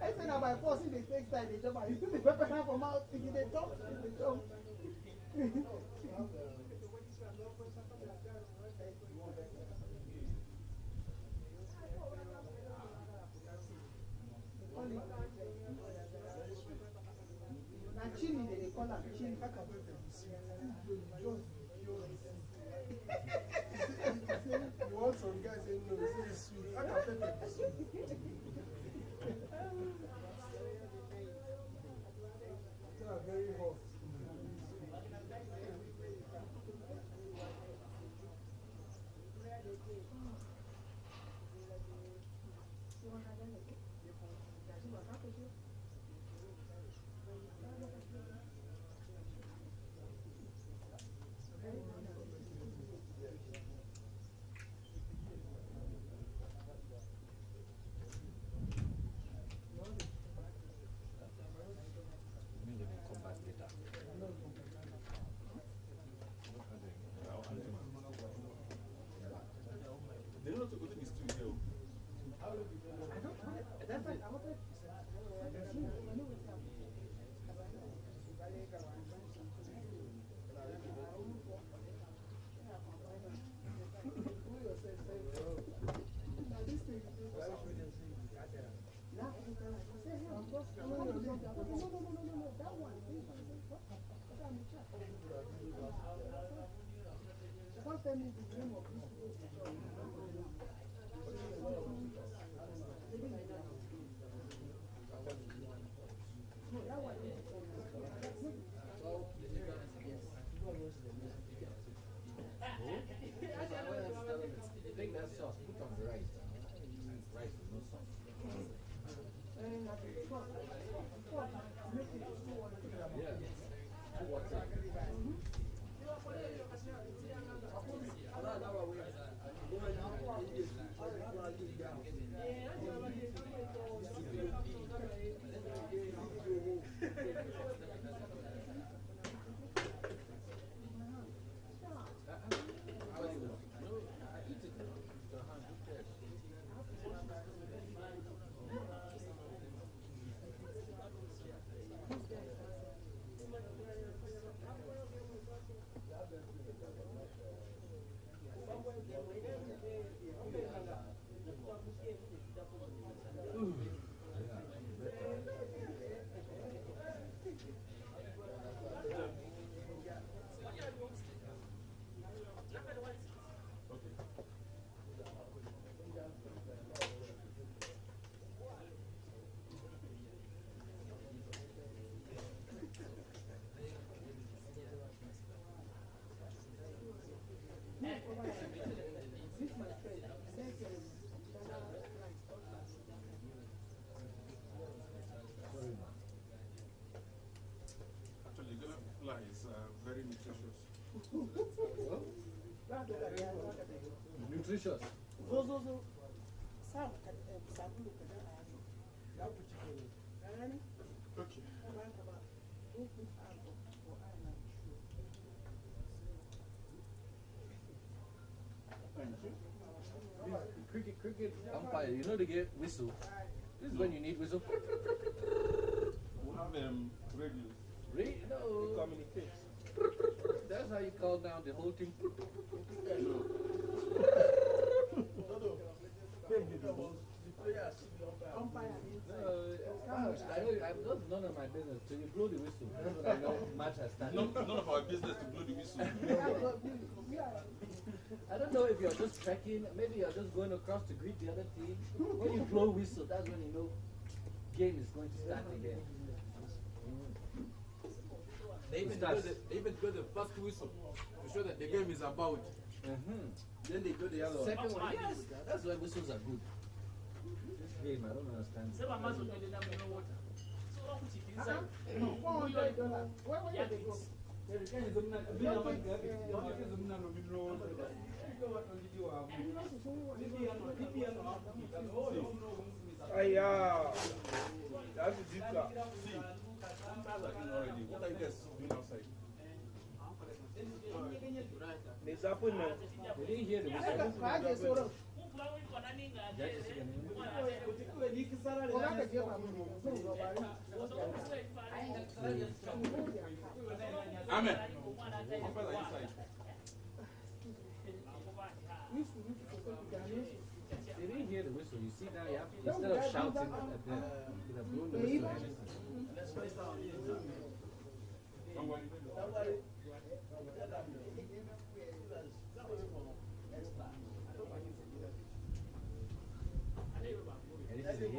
I said that by force, if they take time, they jump and use the weapon from out, if they jump, they jump. Now chili, they call her chili. You want some guys saying no, it's sweet. I can pepper this sweet. They are very hot. Nutritious. So. Sam, Okay. Cricket umpire, you know they get whistle. This is when you need whistle. We have radios. No. It communicates. That's how you call down the whole team. That's none of my business. So you blow the whistle. That's when I know match has started. None of our business to blow the whistle. I don't know if you're just trekking, maybe you're just going across to greet the other team. When you blow whistle, that's when you know game is going to start again. They even go the first whistle to show that the game is about. Then they go the other one. Second one, yes. That's why whistles are good. This game, I don't understand. That's the deep car. See, already. What are you guys doing outside? They didn't hear the whistle. Amen. Umpires are inside. They didn't hear the whistle. You see now, you have to, instead of shouting at them, you have blown the whistle. And if you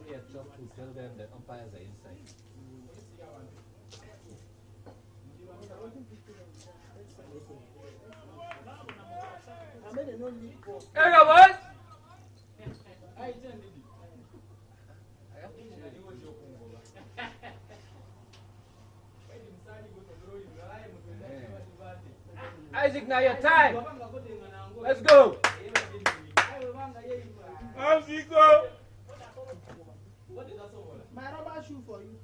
hear Trump who tell them the umpires are inside. Hey, what? Isaac, now your time. Let's go. My rubber shoe for you.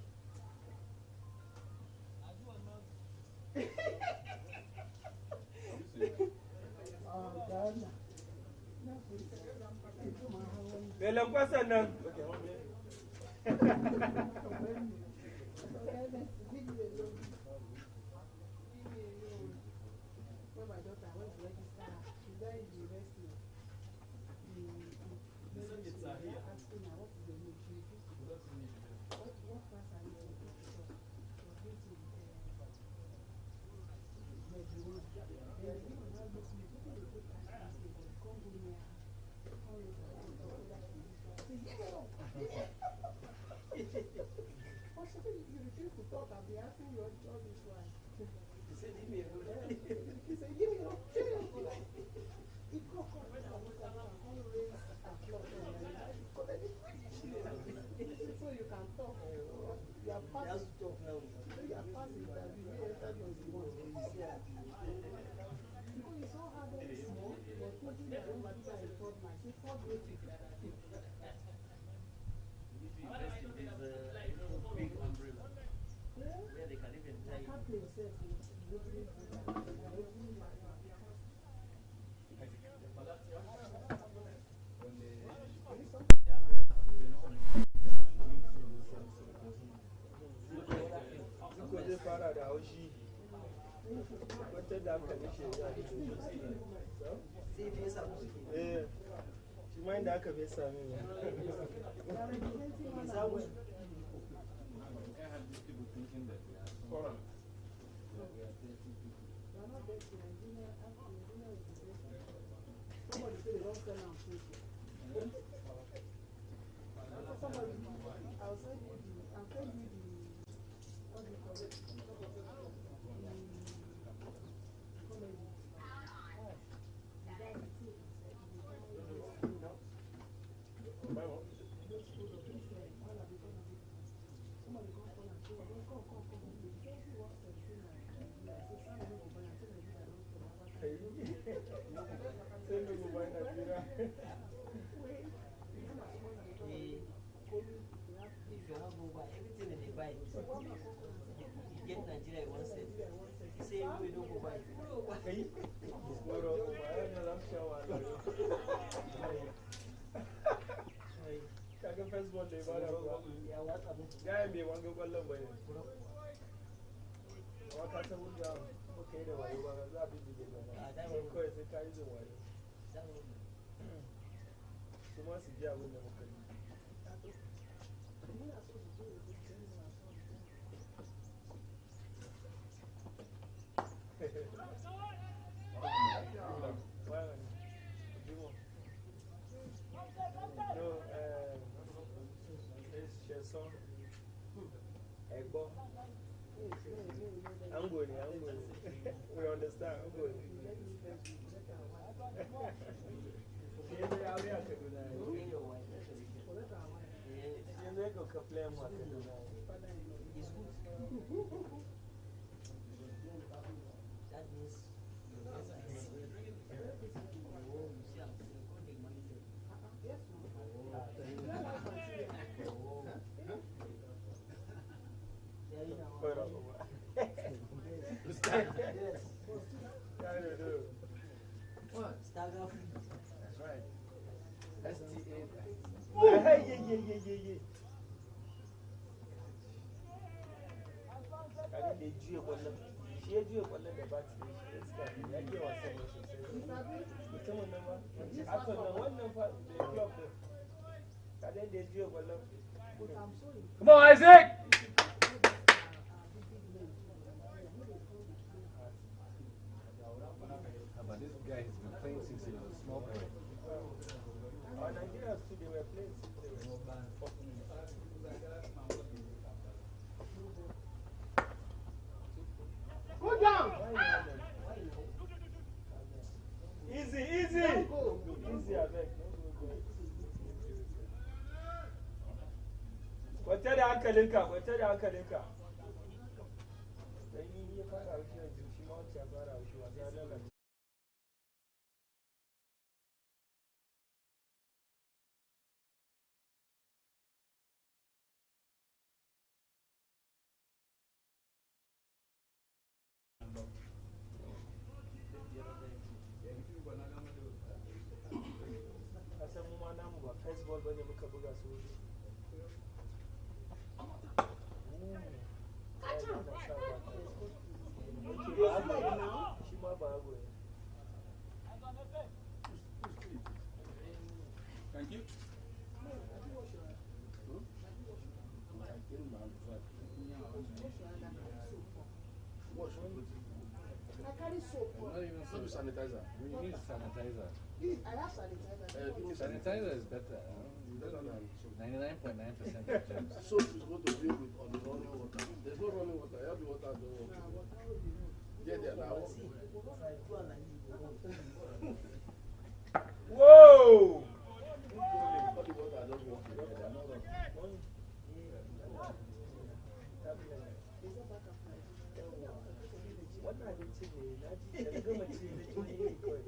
Get Nigeria one set. He say we don't go back. Kaga first ball da ba da ba. Ya me wanga kwallon bane. Wa ka san mun ga kai da wayo ba za bi bige ba. Ko sai kai da wayo. Kuma su ji abin da muka yi. I'm good. We understand. I'm good. That means What? stagger free. That's right. STA. Yeah. Kaga da jiya kwallon shi ya jiya kwallon da ba ta shi iska ya ke wasan ne sosai mutumin nan ba akan nan wannan fa da club din kaga da jiya kwallon Come on, Isaac! But this guy has been playing since he was a small boy. Nigeria too, they were playing since they were Go down. Easy, I beg. Kwance da hankalinka. Dan yi ya fara haushi yanzu, shi ma wacce ya fara haushi wasa ya lalace. Kasan mu ma namu ba baseball bane muka buga su wuri. Shi ma ba hago ne. Thank you. I carry soap. Not even Not with sanitizer. We need sanitizer. I have sanitizer. Give me Sanitizer is better. Better than soap. 99.9% of germs. Soap is going to deal with on the running water. There's no running water. Every water don't work. Yeah, they are now. Whoa! All the water don't work. They are not running. Wannan abinci ne na ji da gama ci da jini ne kawai.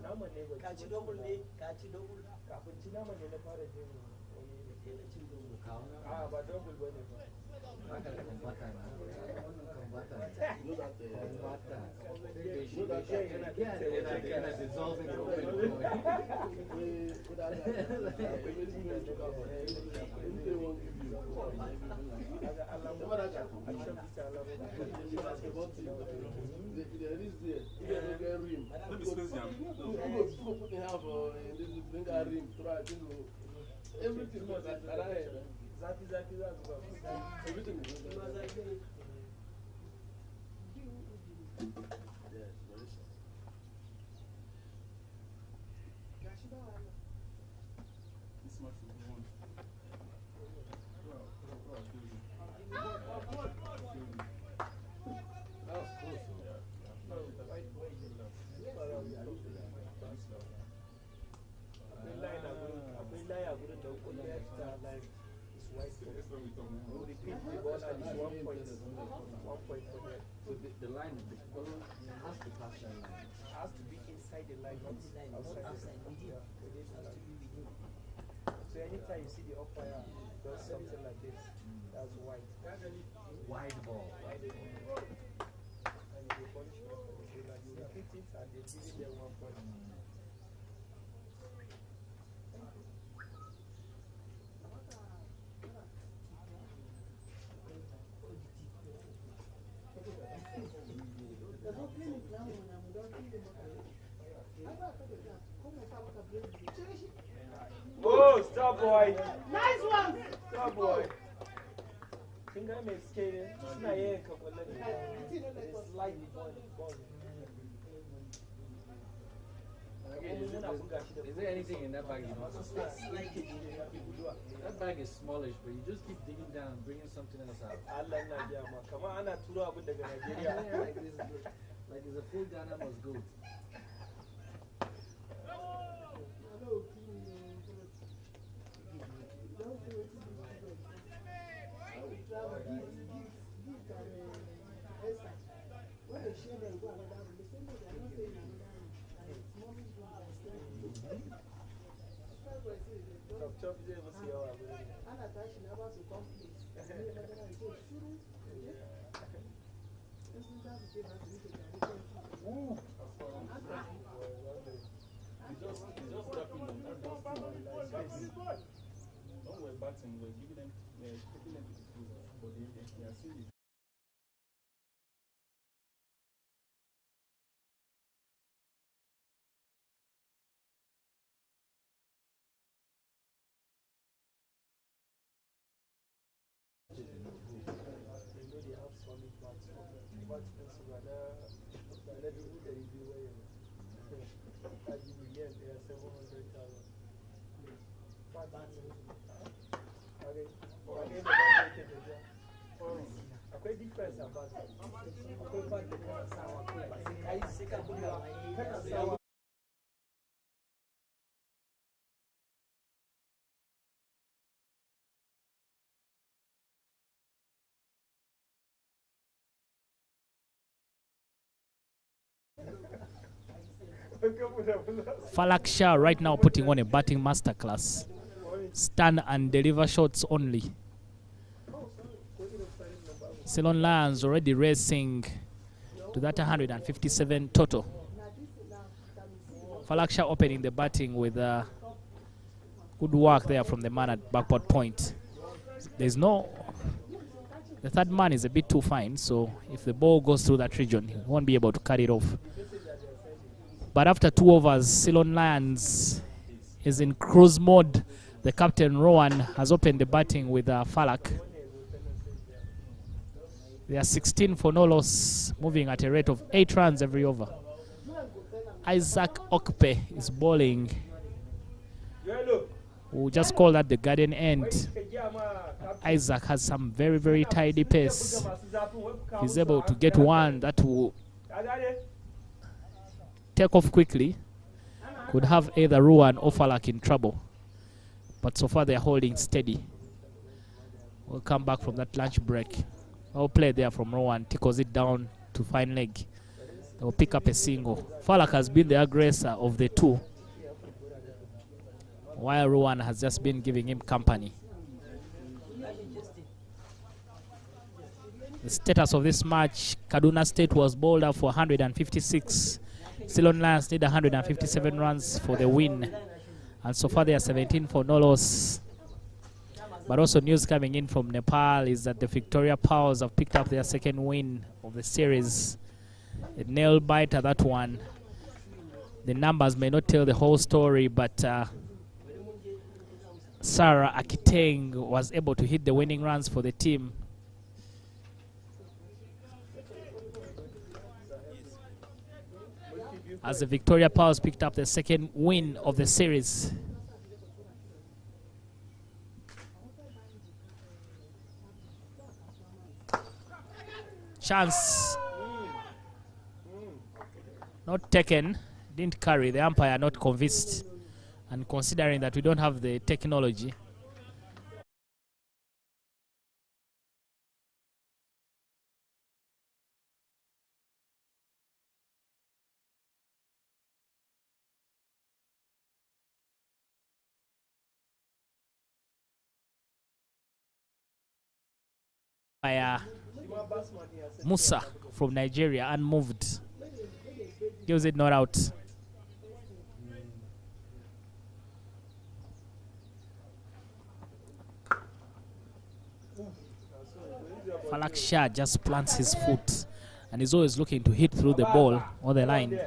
Naman ne ba Kaci double ne, kaci double. kafin ci naman ne na fara jin wani Yana cin double. a ba double ba ne ba. Haka da kwambata na. Kwambata. You know that Kwambata. You know that Yana dissolving the oil. Kaga Allah mu a shan bisa Allah mu. Everything was Zafi za su ba. everything is Shi ma za ki yes, very sure. This much is one. That was close. Akwai layi a gurin da kullum ya fita layi is white box. We repeat the ball and it's 1 point. 1 point for them. So the line, the ball has to pass that line. It has to be inside the line, not outside. outside, within. Yeah, within the Has to line. be within. So anytime you see the umpire does something like this, That's white. Wide ball. And the punishment for the so that you repeat it and they give you their 1 point. Oh, stop, boy. Nice one. Stop, boy. Think I'm skating. It's not here, couple of it's slightly ball. Is there anything in that bag you want? That bag is smallish, but you just keep digging down, bringing something else out. Come on, I'm Yeah, like there's a full Ghana must go. When we're batting, we're giving them, we're taking them to the field, but they are still. Falak Shah right now putting on a batting masterclass. Stand and deliver shots only. Ceylon Lions already racing to that 157 total. Falak Shah opening the batting with good work there from the man at backward point. There's no... The third man is a bit too fine, so if the ball goes through that region, he won't be able to carry it off. But after 2 overs, Ceylon Lions is in cruise mode. The captain, Rowan, has opened the batting with Falak. They are 16 for no loss, moving at a rate of 8 runs every over. Isaac Okpe is bowling. We'll just call that the garden end. Isaac has some very, very tidy pace. He's able to get one that will take off quickly. Could have either Ruan or Falak in trouble. But so far they're holding steady. We'll come back from that lunch break. I'll play there from Rowan, tickles it down to fine leg. They'll pick up a single. Falak has been the aggressor of the two, while Rowan has just been giving him company. The status of this match, Kaduna State was bowled out for 156. Ceylon Lions need 157 runs for the win. And so far they are 17 for no loss. But also news coming in from Nepal is that the Victoria Powers have picked up their second win of the series. A nail biter, that one. The numbers may not tell the whole story, but Sarah Akiteng was able to hit the winning runs for the team. As the Victoria Powers picked up the second win of the series. Chance. Not taken. Didn't carry. The umpire not convinced. And considering that we don't have the technology, by Musa from Nigeria, unmoved. Gives it not out. Falak Shah just plants his foot and is always looking to hit through the ball on the line.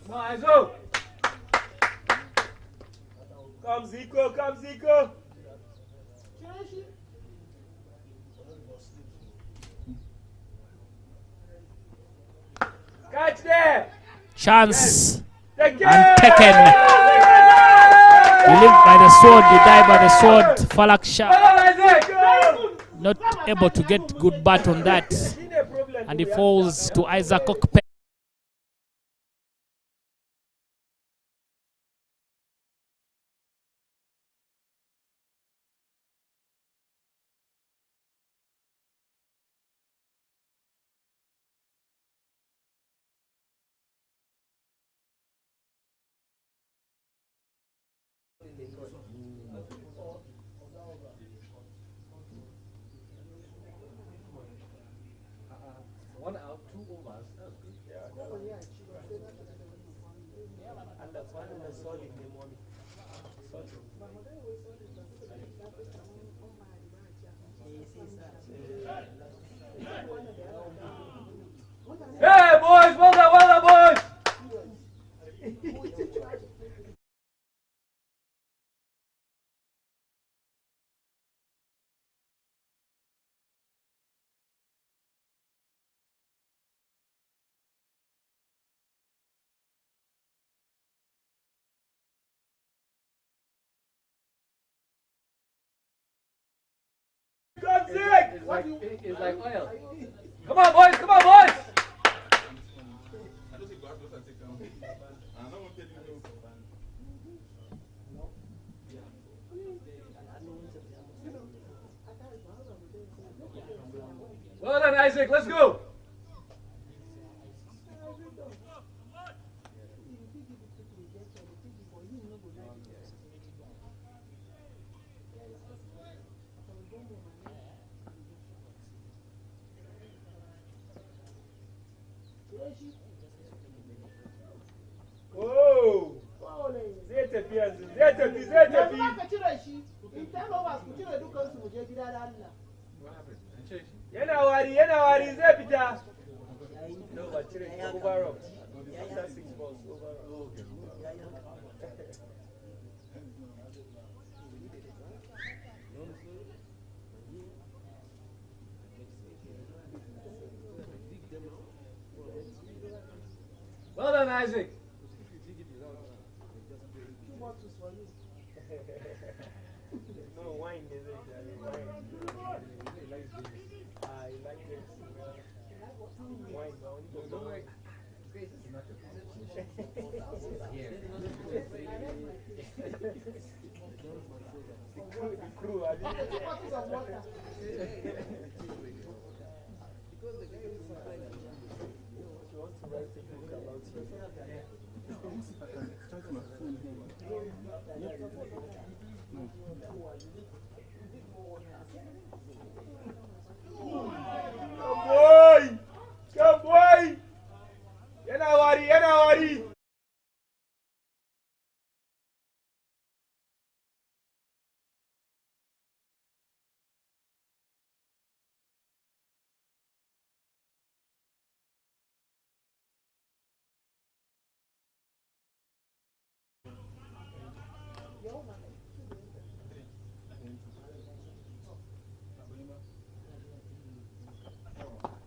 Come on, Aizo! Come, Zico, come, Zico! Catch there! Chance Take and taken. You live by the sword, you die by the sword. Falak Shah not able to get good bat on that, and he falls to Isaac Okpe. One out, 2 overs. That's good. And that's one of the solid in the morning. Hey, boys, well done, boys! It's like oil. Come on, boys, come on, boys! I don't think God will take down. I don't want to tell you no. Well done, Isaac, let's go! Oh! Zai tafi yanzu, zai tafi, zai tafi! Ka cire shi. In 10 overs ku cire dukansu mu je gida da Allah. Yana wari, zai fita! No, but cire overall. After 6 balls, overall. Well done, Isaac. No, wine is it? Wine. I like it. Wine, don't worry. The crew, I mean. Bottles of water. She wants to write a book about Come boy! Yana wari!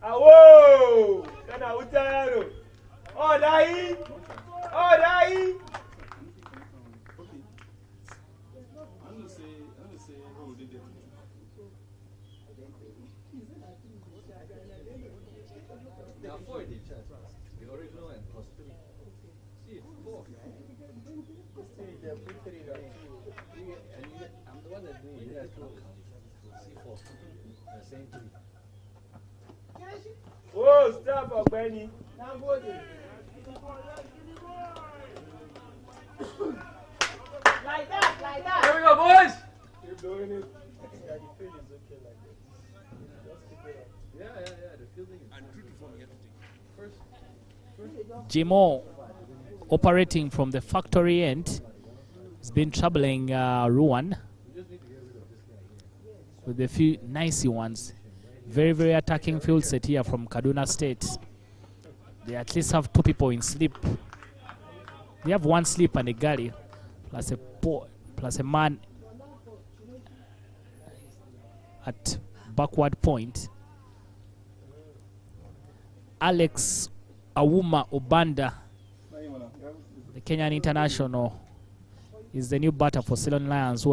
Awo! Kana wuta yaro. Oh, dai! I'm going to say, who did it? There are 4 in the chat. The original and plus 3. See, 4. I'm the one that's doing it. You guys don't count. See, 4. The same 3. Oh! Oh, stop, Ogbeni. Now go there. Like that, like that. Here we go, boys. Keep doing it. Yeah, the field is okay like that. Just keep it up. Yeah. The fielding is Jimo operating from the factory end has been troubling Ruan with a few nicey ones. Very, very attacking field set here from Kaduna State. They at least have 2 people in sleep. They have 1 sleep and a galley, plus a man at backward point. Alex Awuma Obanda, the Kenyan international, is the new batter for Ceylon Lions, who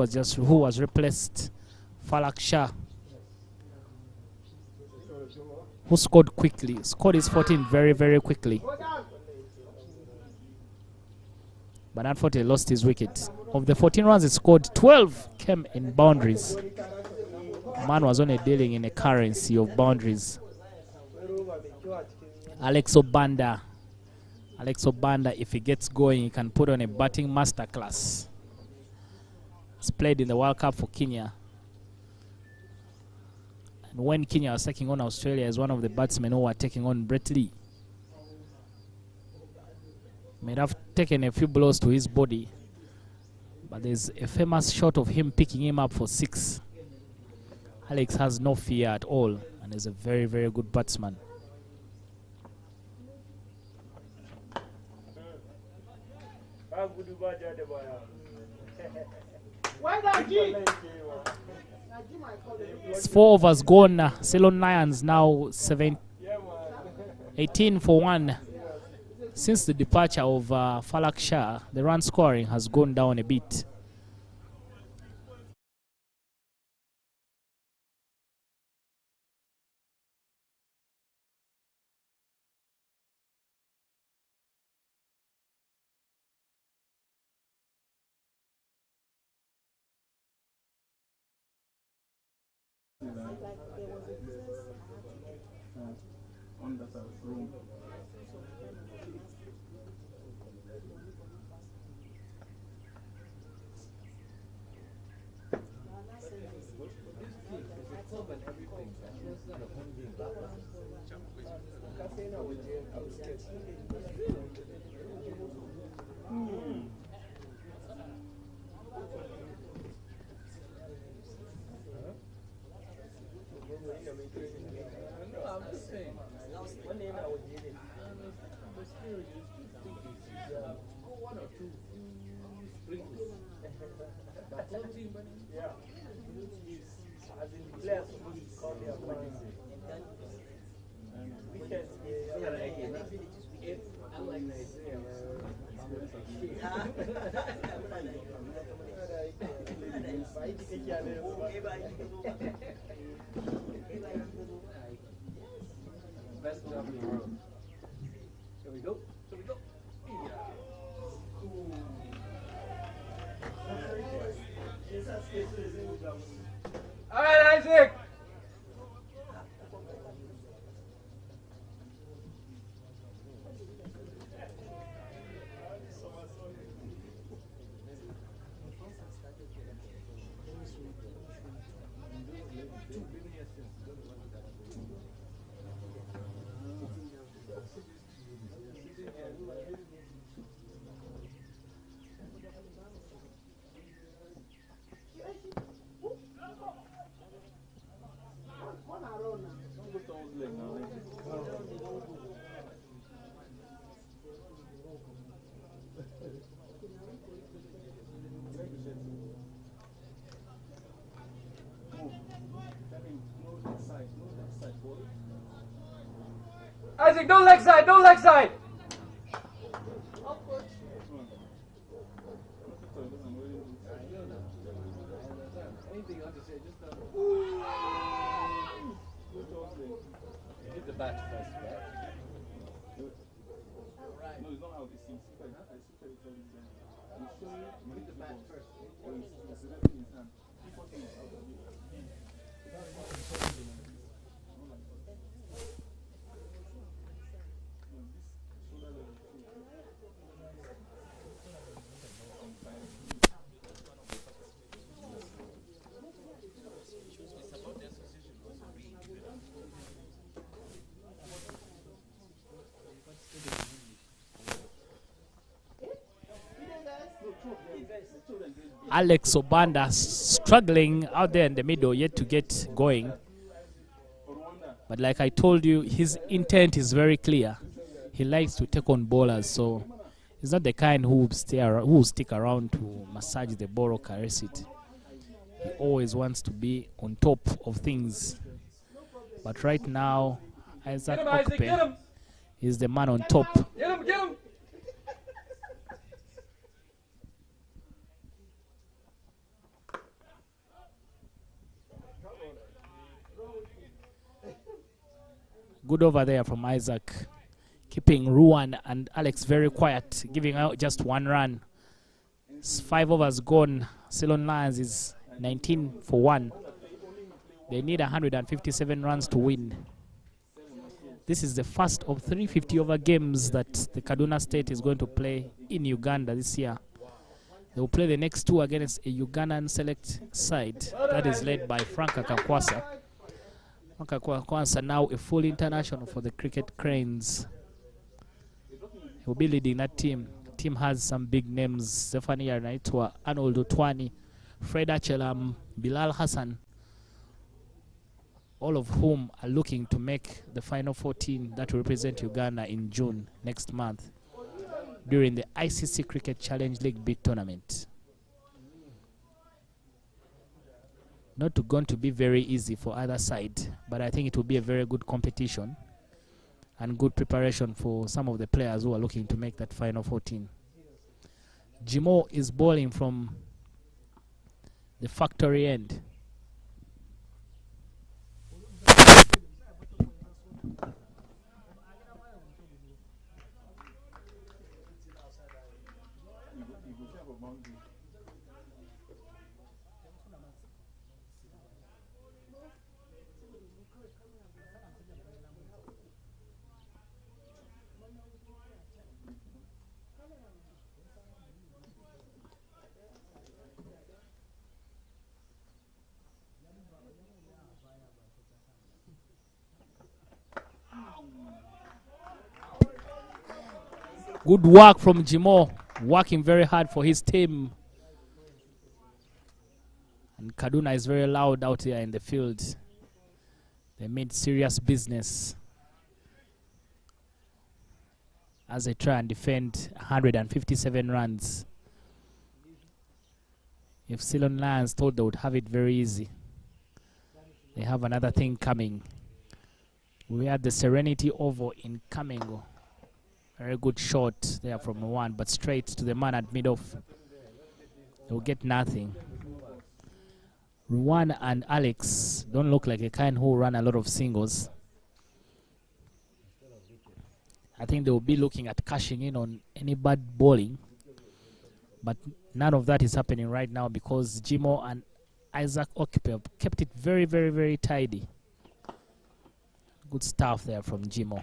was replaced Falak Shah, who scored quickly. Scored his 14 very, very quickly. But unfortunately lost his wicket. Of the 14 runs he scored, 12 came in boundaries. Man was only dealing in a currency of boundaries. Alex Obanda, if he gets going, he can put on a batting masterclass. He's played in the World Cup for Kenya. And when Kenya was taking on Australia, is one of the batsmen who were taking on Brett Lee. May have taken a few blows to his body, but there's a famous shot of him picking him up for 6. Alex has no fear at all and is a very, very good batsman. It's 4 overs gone. Ceylon Lions now 18 for 1. Since the departure of Falak Shah, the run scoring has gone down a bit. best job in the world. Here we go. Here we go. All right, Isaac. Isaac, don't leg side, don't leg side. Anything you want to say, just hit the bat first, right? Right. No, it's not out. It's hit the bat first. Alex Obanda struggling out there in the middle, yet to get going. But like I told you, his intent is very clear. He likes to take on bowlers, so he's not the kind who will stick around to massage the ball or caress it. He always wants to be on top of things. But right now, Isaac Okpe is the man on top. Get him, get him! Good over there from Isaac, keeping Ruan and Alex very quiet, giving out just 1 run. 5 overs gone. Ceylon Lions is 19 for 1. They need 157 runs to win. This is the first of 350 over games that the Kaduna State is going to play in Uganda this year. They will play the next 2 against a Ugandan select side that is led by Frank Akakwasa. Frank Akakwasa now a full international for the Cricket Cranes. He will be leading that team. The team has some big names: Stephanie Arnaitwa, Arnold Otwani, Fred Achelam, Bilal Hassan, all of whom are looking to make the final 14 that will represent Uganda in June next month during the ICC Cricket Challenge League Big Tournament. Not going to be very easy for either side, but I think it will be a very good competition and good preparation for some of the players who are looking to make that final 14. Jimo is bowling from the factory end. Good work from Jimo, working very hard for his team. And Kaduna is very loud out here in the field. They made serious business as they try and defend 157 runs. If Ceylon Lions thought they would have it very easy, they have another thing coming. We had the Serenity Oval in Kamengo. Very good shot there from one, but straight to the man at mid-off. They'll get nothing. Ruan and Alex don't look like a kind who run a lot of singles. I think they will be looking at cashing in on any bad bowling, but none of that is happening right now because Jimo and Isaac Okpe kept it very, very, very tidy. Good stuff there from Jimo.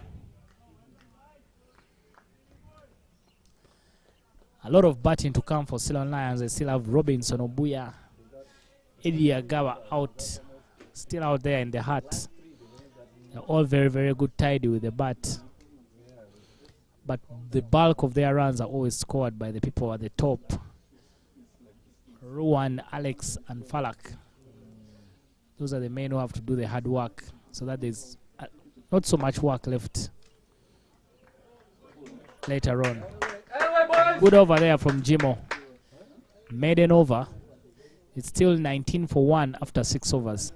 A lot of batting to come for Ceylon Lions. They still have Robinson Obuya, Eddie Agawa out, still out there in the hat. They're all very, very good tidy with the bat. But the bulk of their runs are always scored by the people at the top. Ruan, Alex, and Falak. Those are the men who have to do the hard work, so that there's not so much work left later on. Good over there from Jimo. Maiden over. It's still 19 for 1 after 6 overs.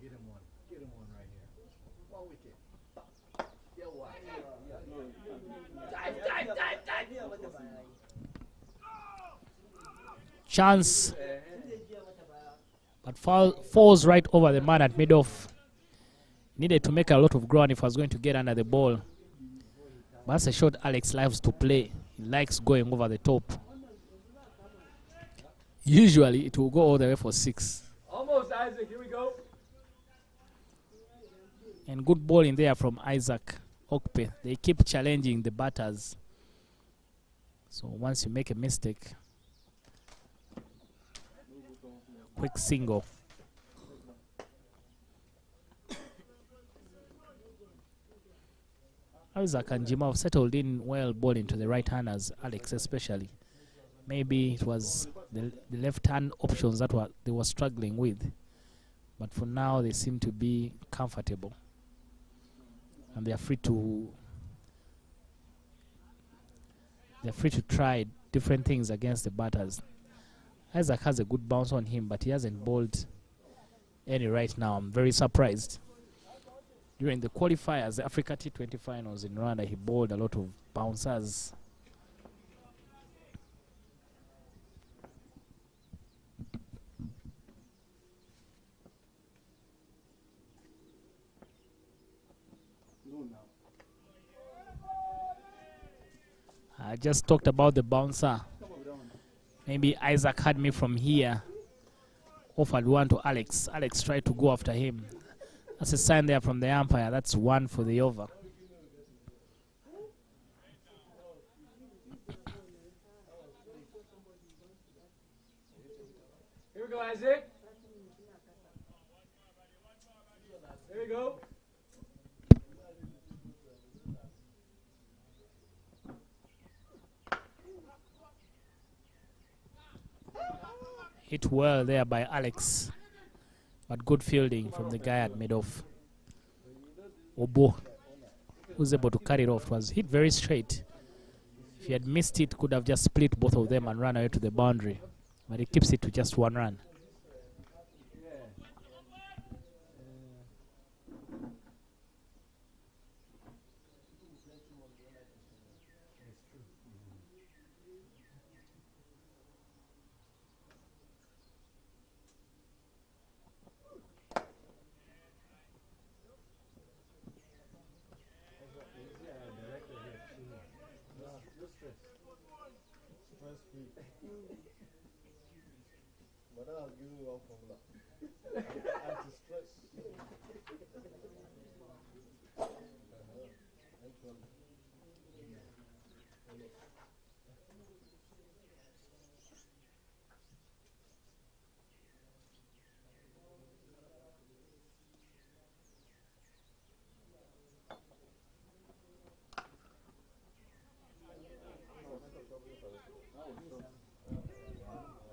Get him one. Get him one right here. 1 wicket. Get one. Chance, but falls right over the man at mid-off. Needed to make a lot of ground if I was going to get under the ball. But that's a shot Alex likes to play. He likes going over the top. Usually it will go all the way for 6. Almost, Isaac. Here we go. And good ball in there from Isaac Okpe. They keep challenging the batters. So once you make a mistake, quick single. Isaac and Jima have settled in well bowling to the right-handers, Alex especially. Maybe it was the left-hand options that they were struggling with. But for now, they seem to be comfortable. And they are free to try different things against the batters. Isaac has a good bounce on him, but he hasn't bowled any right now. I'm very surprised. During the qualifiers, the Africa T20 finals in Rwanda, he bowled a lot of bouncers. I just talked about the bouncer. Maybe Isaac had me from here. Offered one to Alex. Alex tried to go after him. That's a sign there from the umpire. That's 1 for the over. Here we go, Isaac. Here we go. Hit well there by Alex. But good fielding from the guy at mid-off. Obo, who's able to carry it off, was hit very straight. If he had missed it, could have just split both of them and run away to the boundary. But he keeps it to just 1 run. But I'll give you one formula. Anti-stress.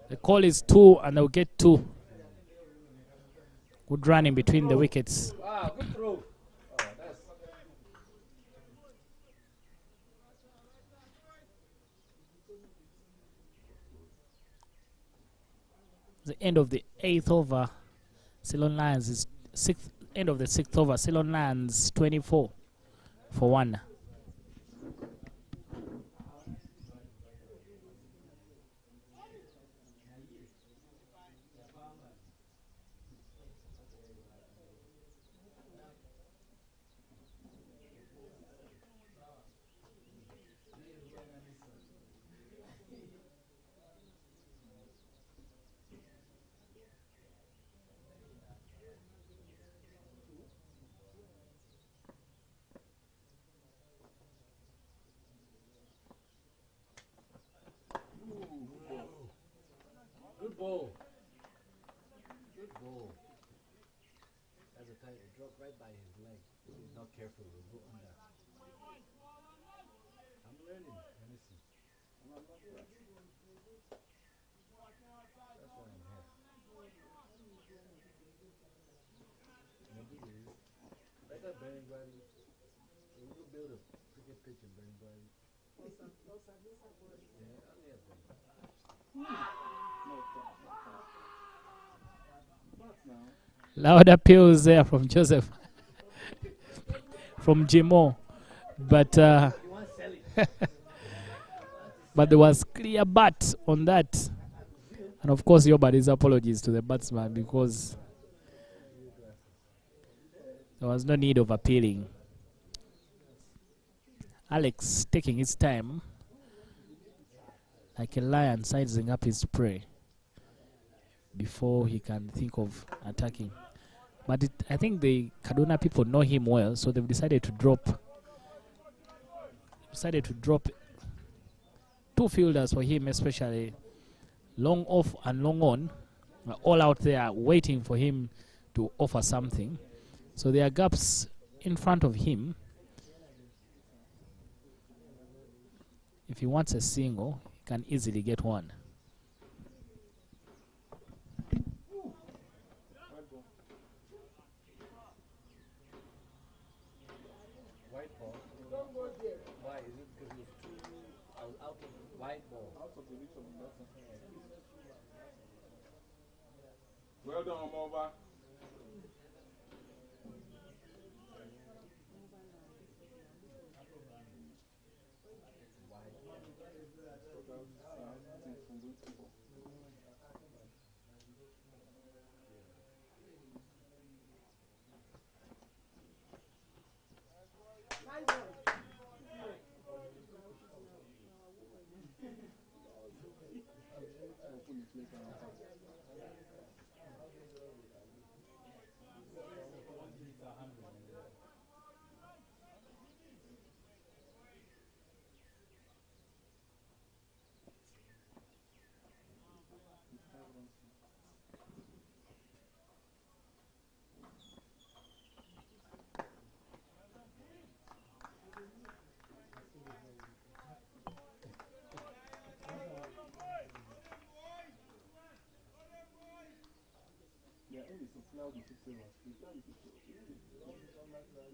The call is 2 and they'll get 2. Good running between the wickets. Wow, good throw. Oh, that's The end of the 8th over. Ceylon Lions is end of the 6th over. Ceylon Lions 24 for 1. Good ball. Good ball. That's a tight. It dropped right by his leg. If he's not careful, it will go under. I'm learning. Let me see. I'm not right. That's why I'm here. Right at Bearing Valley. We will build a cricket pitch in Bearing Valley. Yeah, only at Bearing. Loud appeals there from Joseph. From Jimo. But but there was clear bat on that. And of course Yobady's apologies to the batsman because There was no need of appealing. Alex taking his time, like a lion sizing up his prey before he can think of attacking. But I think the Kaduna people know him well, so they've decided to drop two fielders for him, especially long off and long on, all out there waiting for him to offer something. So there are gaps in front of him. If he wants a single, he can easily get one. White ball. Why? Is it because it was too out of white ball? Out of the reach of the person. Well done, Omova.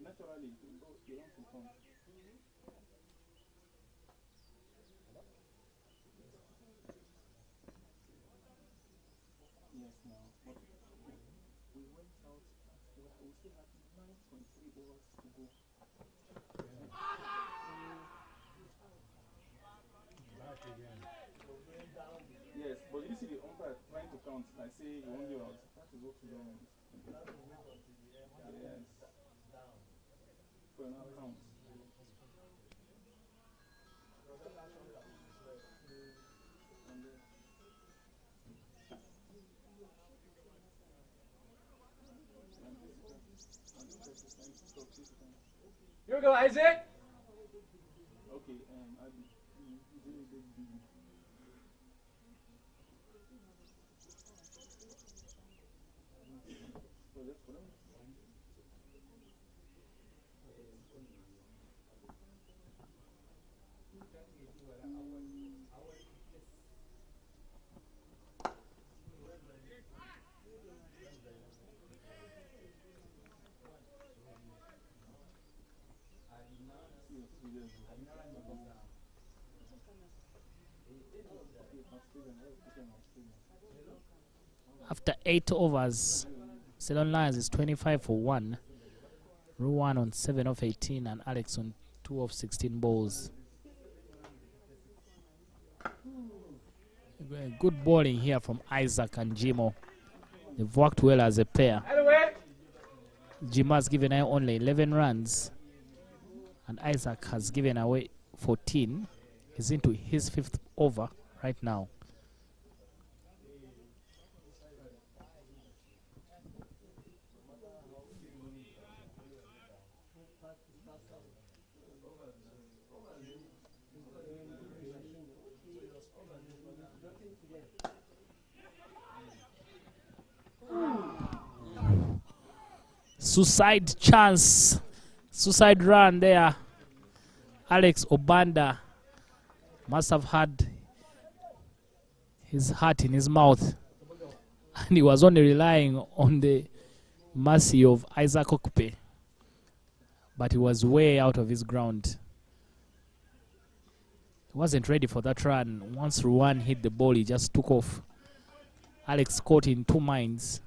Naturally, you don't perform. Yes, now. But we went out, we still had 9.3 hours to go. Yes, but you see the umpire trying to count. I say you won't give out. That is what we don't. Yes. For an account. Here we go, Isaac. Okay, After 8 overs, Ceylon Lions is 25 for 1. Ruwan on 7 of 18 and Alex on 2 of 16 balls. Good bowling here from Isaac and Jimo. They've worked well as a pair. Jimo has given away only 11 runs and Isaac has given away 14. He's into his 5th over right now. Suicide chance, suicide run there. Alex Obanda must have had his heart in his mouth and he was only relying on the mercy of Isaac Okupe, but he was way out of his ground. He wasn't ready for that run. Once Ruwan hit the ball, he just took off. Alex caught in 2 minds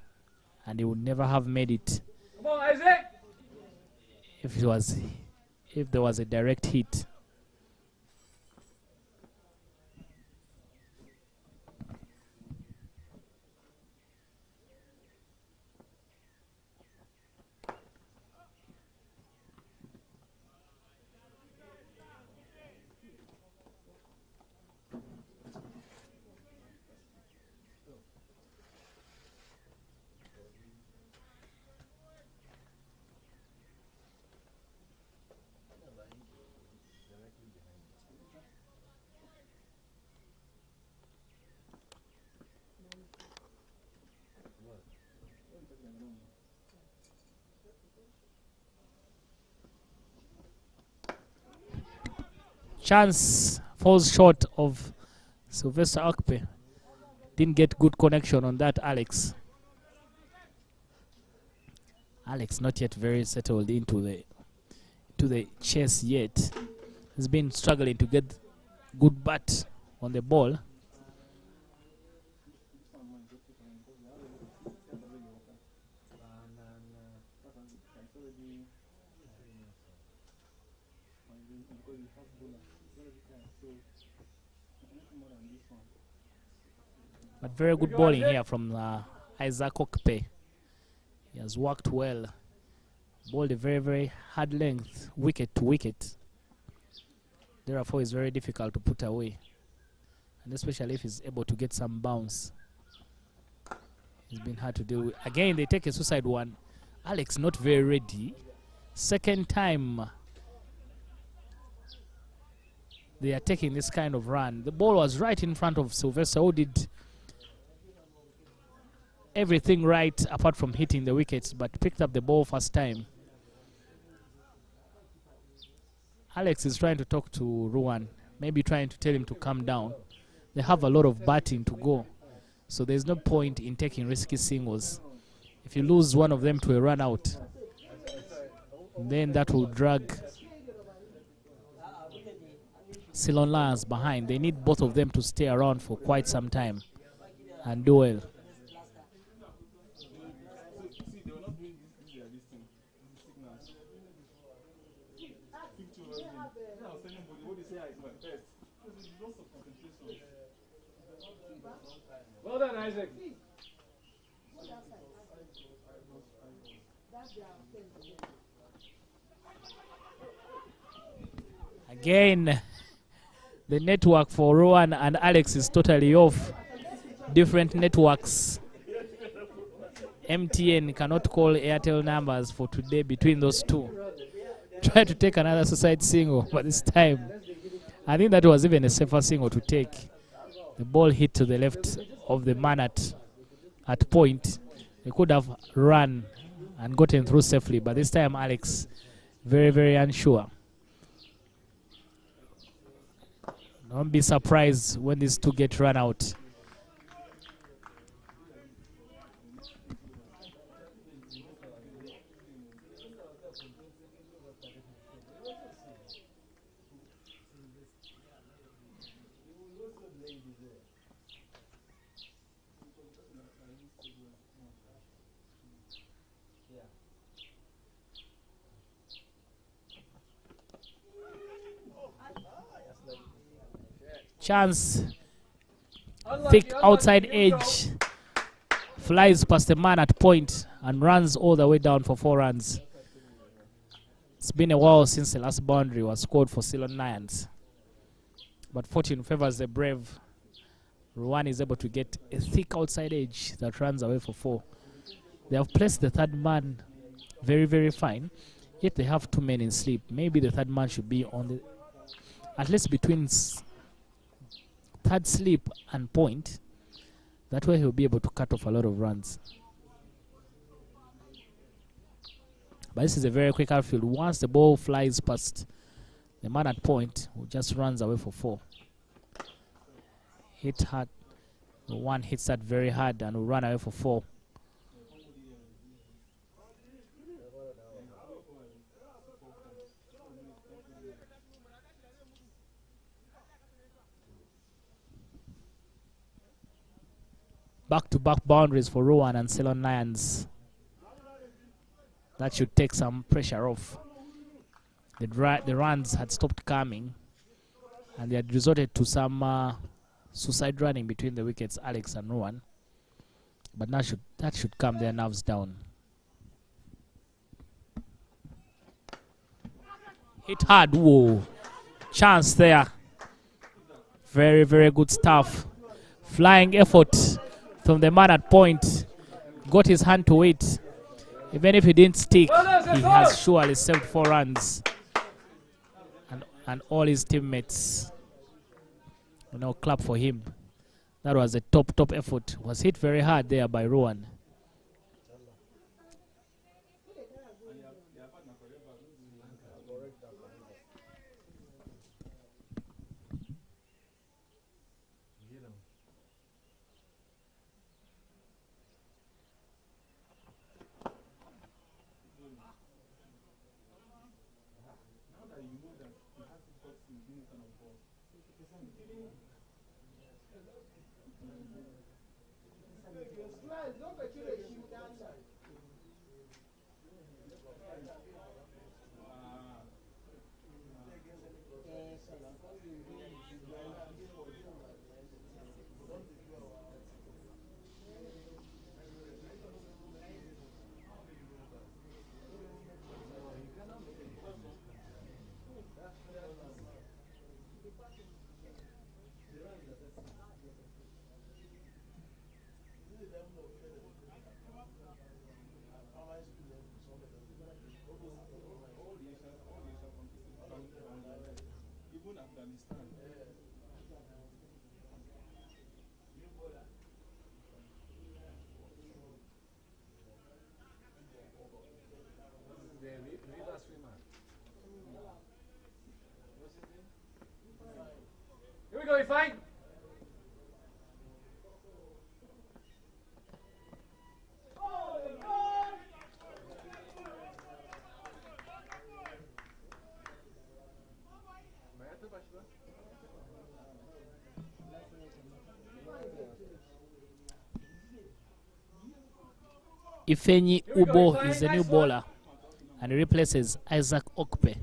and he would never have made it. Come on, Isaac. If there was a direct hit. Chance falls short of Sylvester Akpe. Didn't get good connection on that, Alex. Alex not yet very settled into the chase yet. He's been struggling to get good bat on the ball. But very good bowling here from Isaac Okpe. He has worked well. Bowled a very, very hard length, wicket to wicket. Therefore, it's very difficult to put away. And especially if he's able to get some bounce. It's been hard to deal with. Again, they take a suicide one. Alex not very ready. Second time they are taking this kind of run. The ball was right in front of Sylvester, who did everything right apart from hitting the wickets, but picked up the ball first time. Alex is trying to talk to Ruan, maybe trying to tell him to calm down. They have a lot of batting to go, so there's no point in taking risky singles. If you lose one of them to a run out, then that will drag Ceylon Lions behind. They need both of them to stay around for quite some time and do well. Well done, Isaac. Again, the network for Rowan and Alex is totally off. Different networks. MTN cannot call Airtel numbers for today between those two. Try to take another suicide single, but this time, I think that was even a safer single to take. The ball hit to the left of the man at point. They could have run and gotten through safely, but this time Alex, very, very unsure. Don't be surprised when these two get run out. Chance, thick outside edge, flies past the man at point and runs all the way down for 4 runs. It's been a while since the last boundary was scored for Ceylon Lions, but fortune favors the brave. Ruan is able to get a thick outside edge that runs away for 4. They have placed the third man very, very fine, yet they have 2 men in sleep. Maybe the third man should be on the, at least between third slip and point. That way he'll be able to cut off a lot of runs. But this is a very quick outfield. Once the ball flies past the man at point, who just runs away for 4. Hit hard. The one hits that very hard and will run away for 4. Back-to-back boundaries for Rowan and Ceylon Lions. That should take some pressure off. The runs had stopped coming, and they had resorted to some suicide running between the wickets, Alex and Rowan. But that should calm their nerves down. Hit hard, whoa. Chance there. Very, very good stuff. Flying effort from the man at point. Got his hand to it. Even if he didn't stick, he has surely saved 4 runs. And all his teammates, clap for him. That was a top effort. Was hit very hard there by Rowan. Even Afghanistan. The river swimmer. What's his name? Here we go, we fight! Ifenyi Ubo is the new bowler and he replaces Isaac Okpe.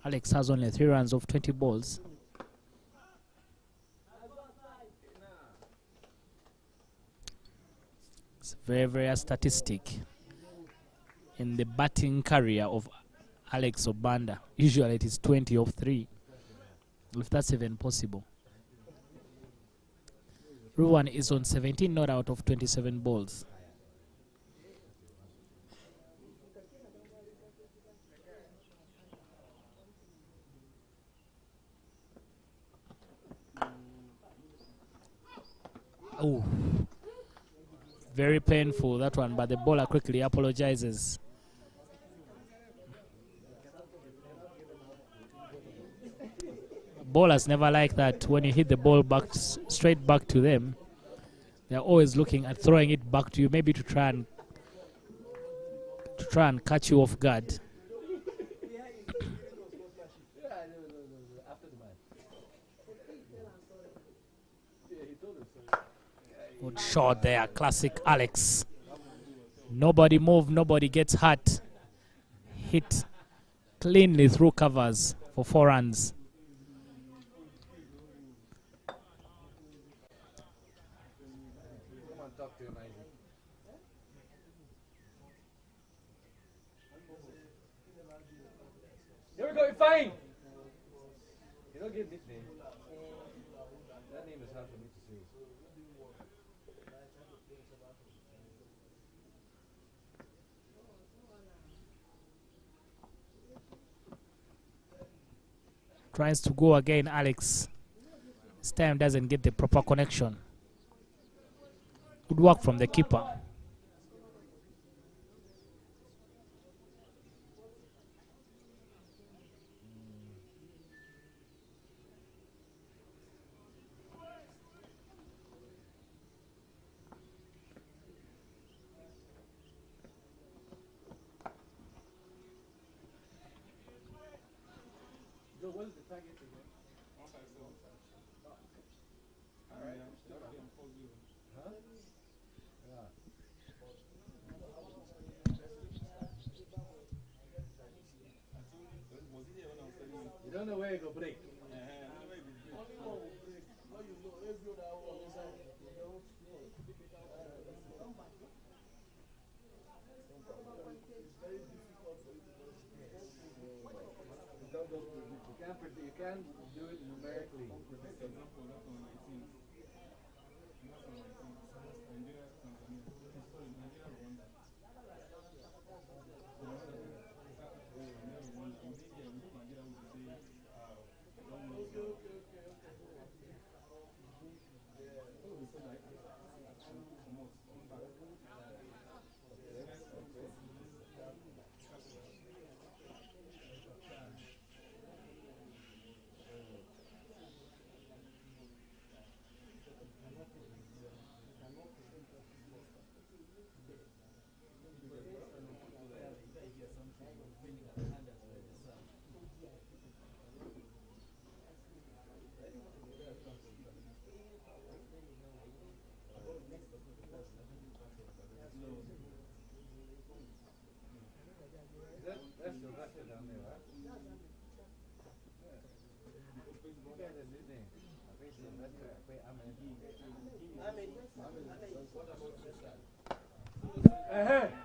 Alex has only 3 runs off 20 balls. It's very, very a statistic in the batting career of Alex Obanda. Usually it is 20 off 3, if that's even possible. Ruwan is on 17 not out of 27 balls. Oh, very painful that one, but the bowler quickly apologizes. Bowlers never like that when you hit the ball back straight back to them. They're always looking at throwing it back to you, maybe to try and catch you off guard. Good shot there, classic Alex. Nobody move, nobody gets hurt. Hit cleanly through covers for 4 runs. Here we go, you're fine! You don't give nickname. That name is hard for me to say. Tries to go again, Alex. This time doesn't get the proper connection. Good work from the keeper. So what is the target again? Alright. Huh? Yeah. You don't know where it will break. You can't do it numerically.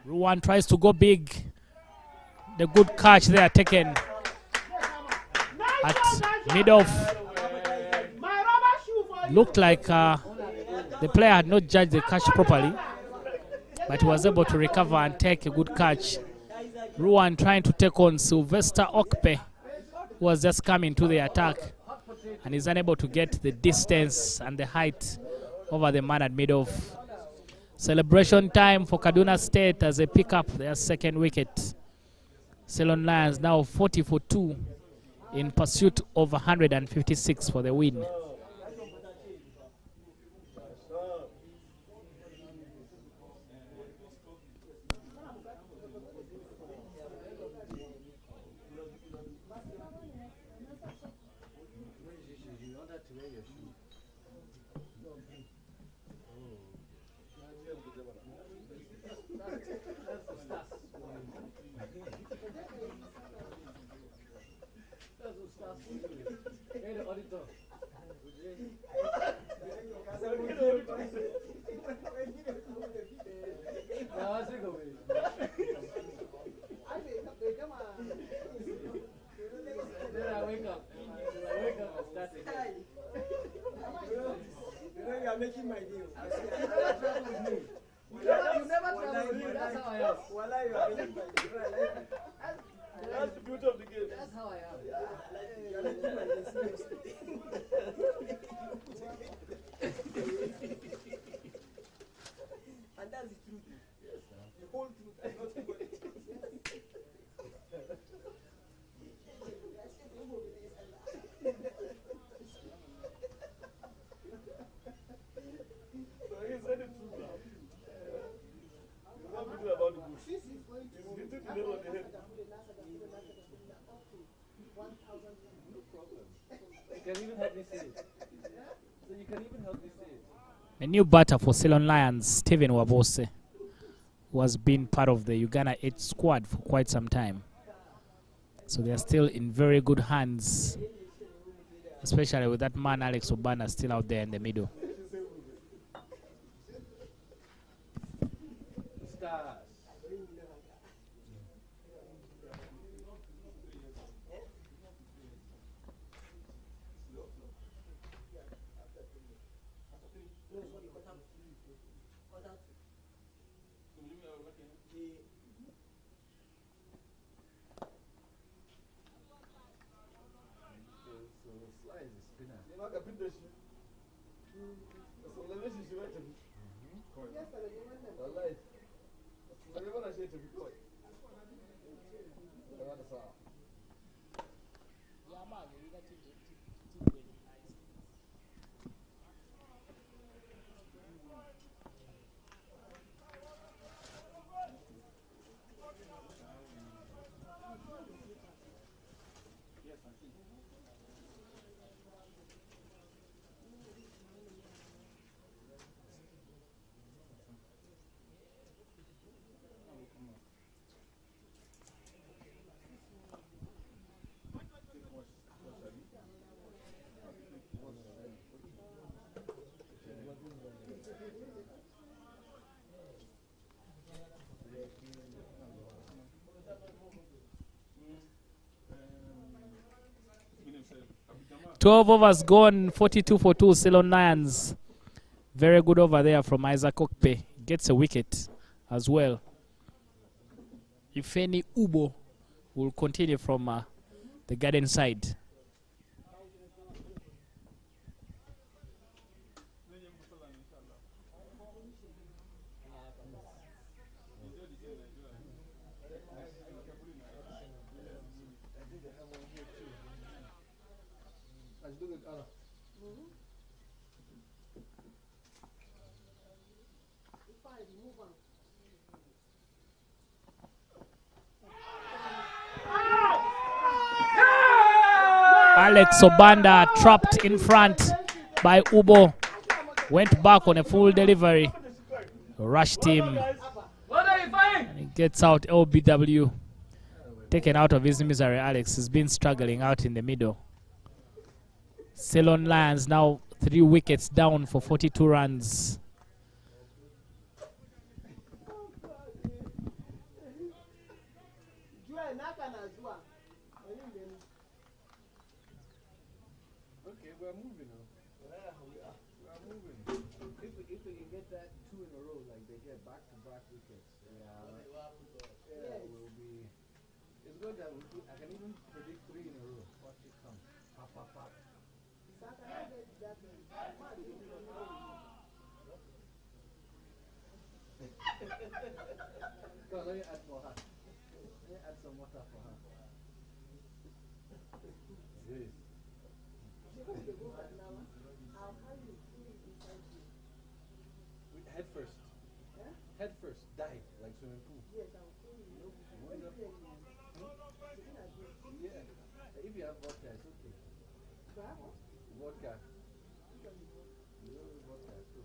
Ruan tries to go big. The good catch there taken at mid-off. Looked like the player had not judged the catch properly, but he was able to recover and take a good catch. Ruan trying to take on Sylvester Okpe, who was just coming to the attack, and is unable to get the distance and the height over the man at mid-off. Celebration time for Kaduna State as they pick up their second wicket. Ceylon Lions now 40 for 2 in pursuit of 156 for the win. Making my deal. You never travel with me. That's how I am. Wallah, you are making my deal. That's the beauty of the game. That's how I am. You are making my deal seriously. And that's the truth. Yes, sir. The whole truth. And nothing but the truth. A new batter for Ceylon Lions, Stephen Wabose, who has been part of the Uganda 8 squad for quite some time. So they are still in very good hands, especially with that man Alex Obana still out there in the middle. Twelve overs gone, 42 for 2, Ceylon Lions. Very good over there from Isaac Okpe. Gets a wicket as well. Ifeni Ubo will continue from the garden side. Alex Obanda trapped in front by Ubo. Went back on a full delivery. Rushed him. And he gets out LBW. Taken out of his misery. Alex has been struggling out in the middle. Ceylon Lions now 3 wickets down for 42 runs. Okay, we're moving now. We are moving. If we can get that 2 in a row, like they get back-to-back wickets, we'll be. It's good that I can even predict 3 in a row. Watch it come. Pop, pop, pop. Go on, let me add for her. Let me add some water for her. Yes. Head first. Head first. Dive like swimming pool. Wonderful. Yeah. If you have vodka, it's okay. Vodka.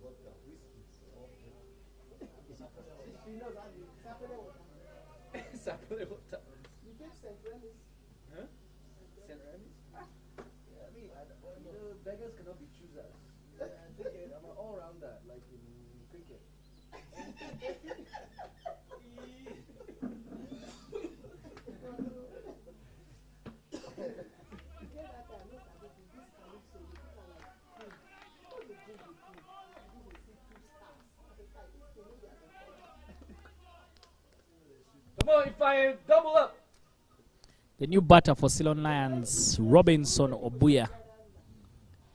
Vodka. Whiskey. Sapele water. You get Serenity. Huh? Serenity? Yeah, I mean, beggars cannot be choosers. I'm an all-rounder, like in cricket. Come on, if I double up. The new batter for Ceylon Lions, Robinson Obuya.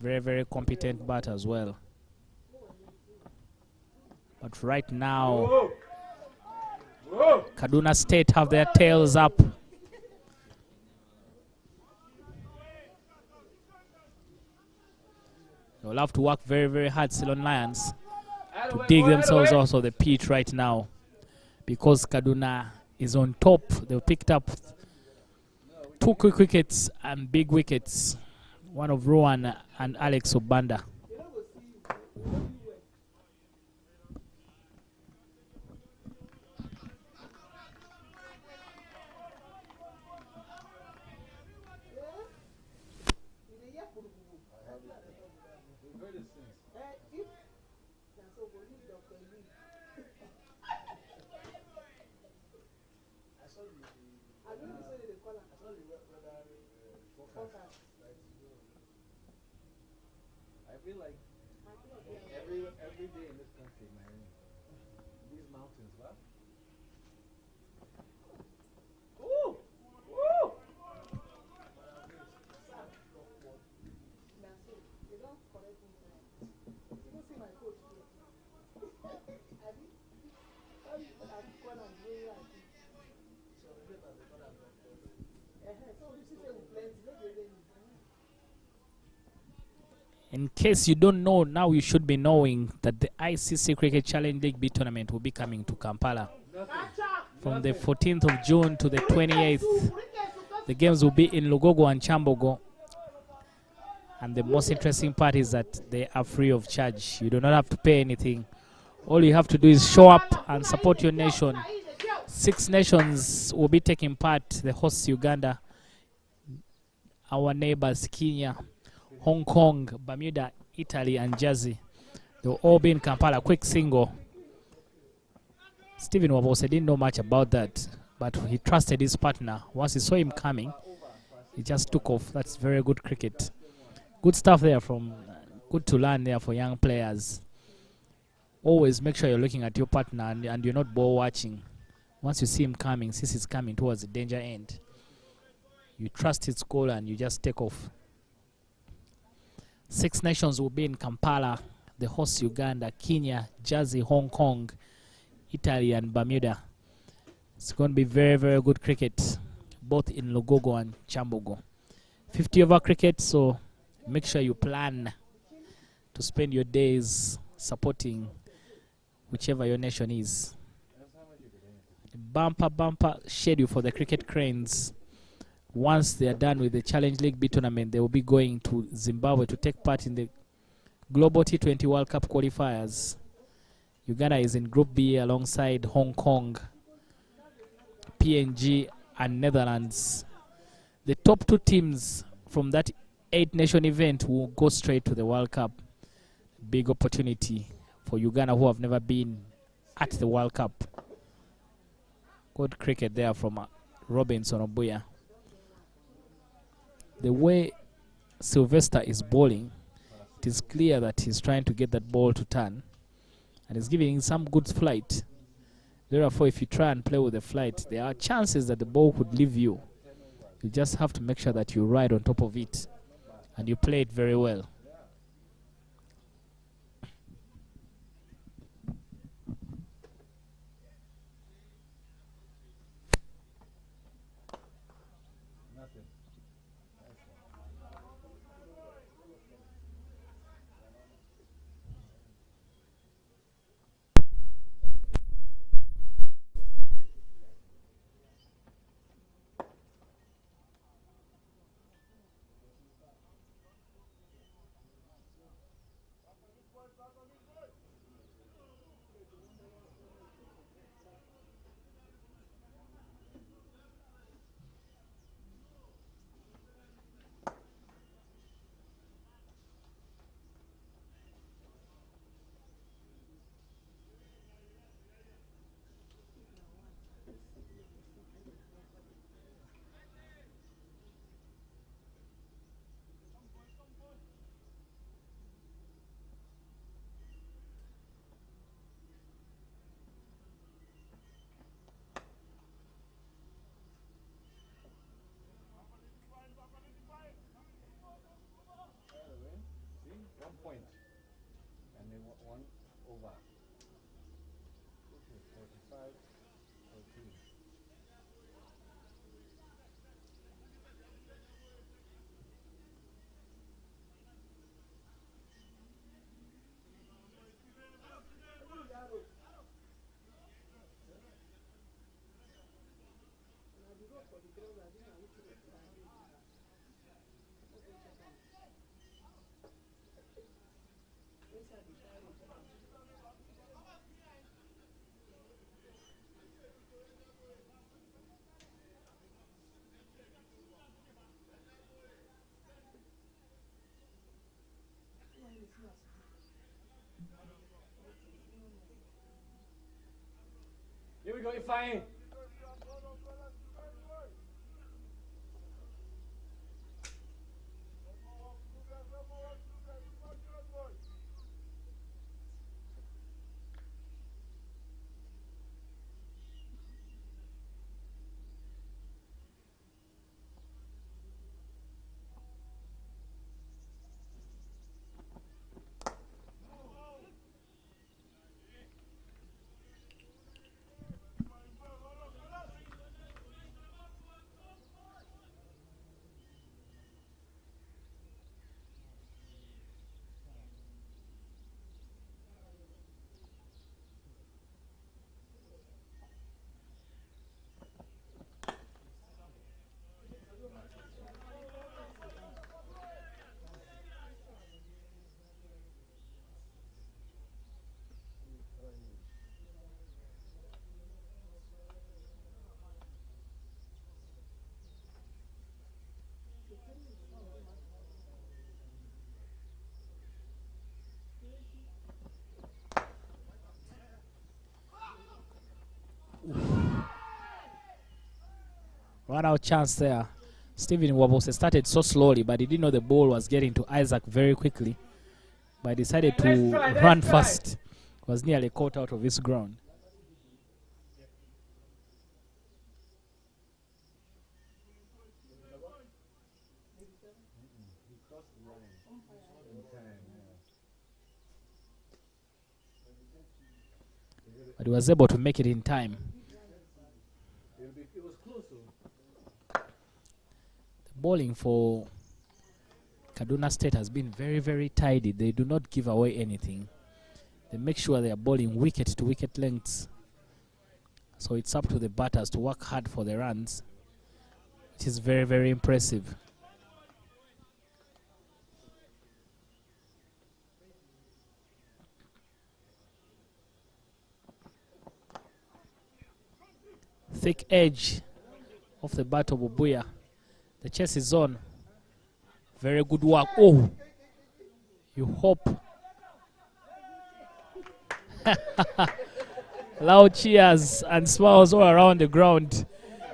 Very, very competent batter as well. But right now, Kaduna State have their tails up. They'll have to work very, very hard, Ceylon Lions, to dig themselves out of the pitch right now. Because Kaduna is on top. They've picked up 2 quick wickets and big wickets. One of Rowan and Alex Obanda. I feel like every day in this country, man, these mountains, right? Ooh! Woo! In case you don't know, now you should be knowing that the ICC Cricket Challenge League B tournament will be coming to Kampala from the 14th of June to the 28th. The games will be in Lugogo and Chambogo. And the most interesting part is that they are free of charge. You do not have to pay anything. All you have to do is show up and support your nation. 6 nations will be taking part. The hosts Uganda, our neighbors Kenya, Hong Kong, Bermuda, Italy, and Jersey. They'll all be in Kampala. Quick single. Stephen Wabose didn't know much about that, but he trusted his partner. Once he saw him coming, he just took off. That's very good cricket. Good stuff there from, good to learn there for young players. Always make sure you're looking at your partner and you're not ball watching. Once you see him coming, since he's coming towards the danger end, you trust his goal and you just take off. 6 nations will be in Kampala. The hosts Uganda, Kenya, Jersey, Hong Kong, Italy, and Bermuda. It's going to be very, very good cricket, both in Lugogo and Chambogo. 50 over cricket, so make sure you plan to spend your days supporting whichever your nation is. Bumper schedule for the cricket cranes. Once they are done with the Challenge League B tournament, they will be going to Zimbabwe to take part in the Global T20 World Cup qualifiers. Uganda is in Group B alongside Hong Kong, PNG, and Netherlands. The top 2 teams from that 8-nation event will go straight to the World Cup. Big opportunity for Uganda, who have never been at the World Cup. Good cricket there from Robinson Obuya. The way Sylvester is bowling, it is clear that he's trying to get that ball to turn, and he's giving some good flight. Therefore, if you try and play with the flight, there are chances that the ball could leave you. You just have to make sure that you ride on top of it, and you play it very well. Here we go, Ifeanyi. Run out chance there. Stephen Wabose started so slowly, but he didn't know the ball was getting to Isaac very quickly. But decided to run fast. Was nearly caught out of his ground. But he was able to make it in time. Bowling for Kaduna State has been very, very tidy. They do not give away anything. They make sure they are bowling wicket to wicket lengths. So it's up to the batters to work hard for the runs, which is very, very impressive. Thick edge of the bat of Obuya. The chase is on. Very good work. Oh, you hope Loud cheers and smiles all around the ground.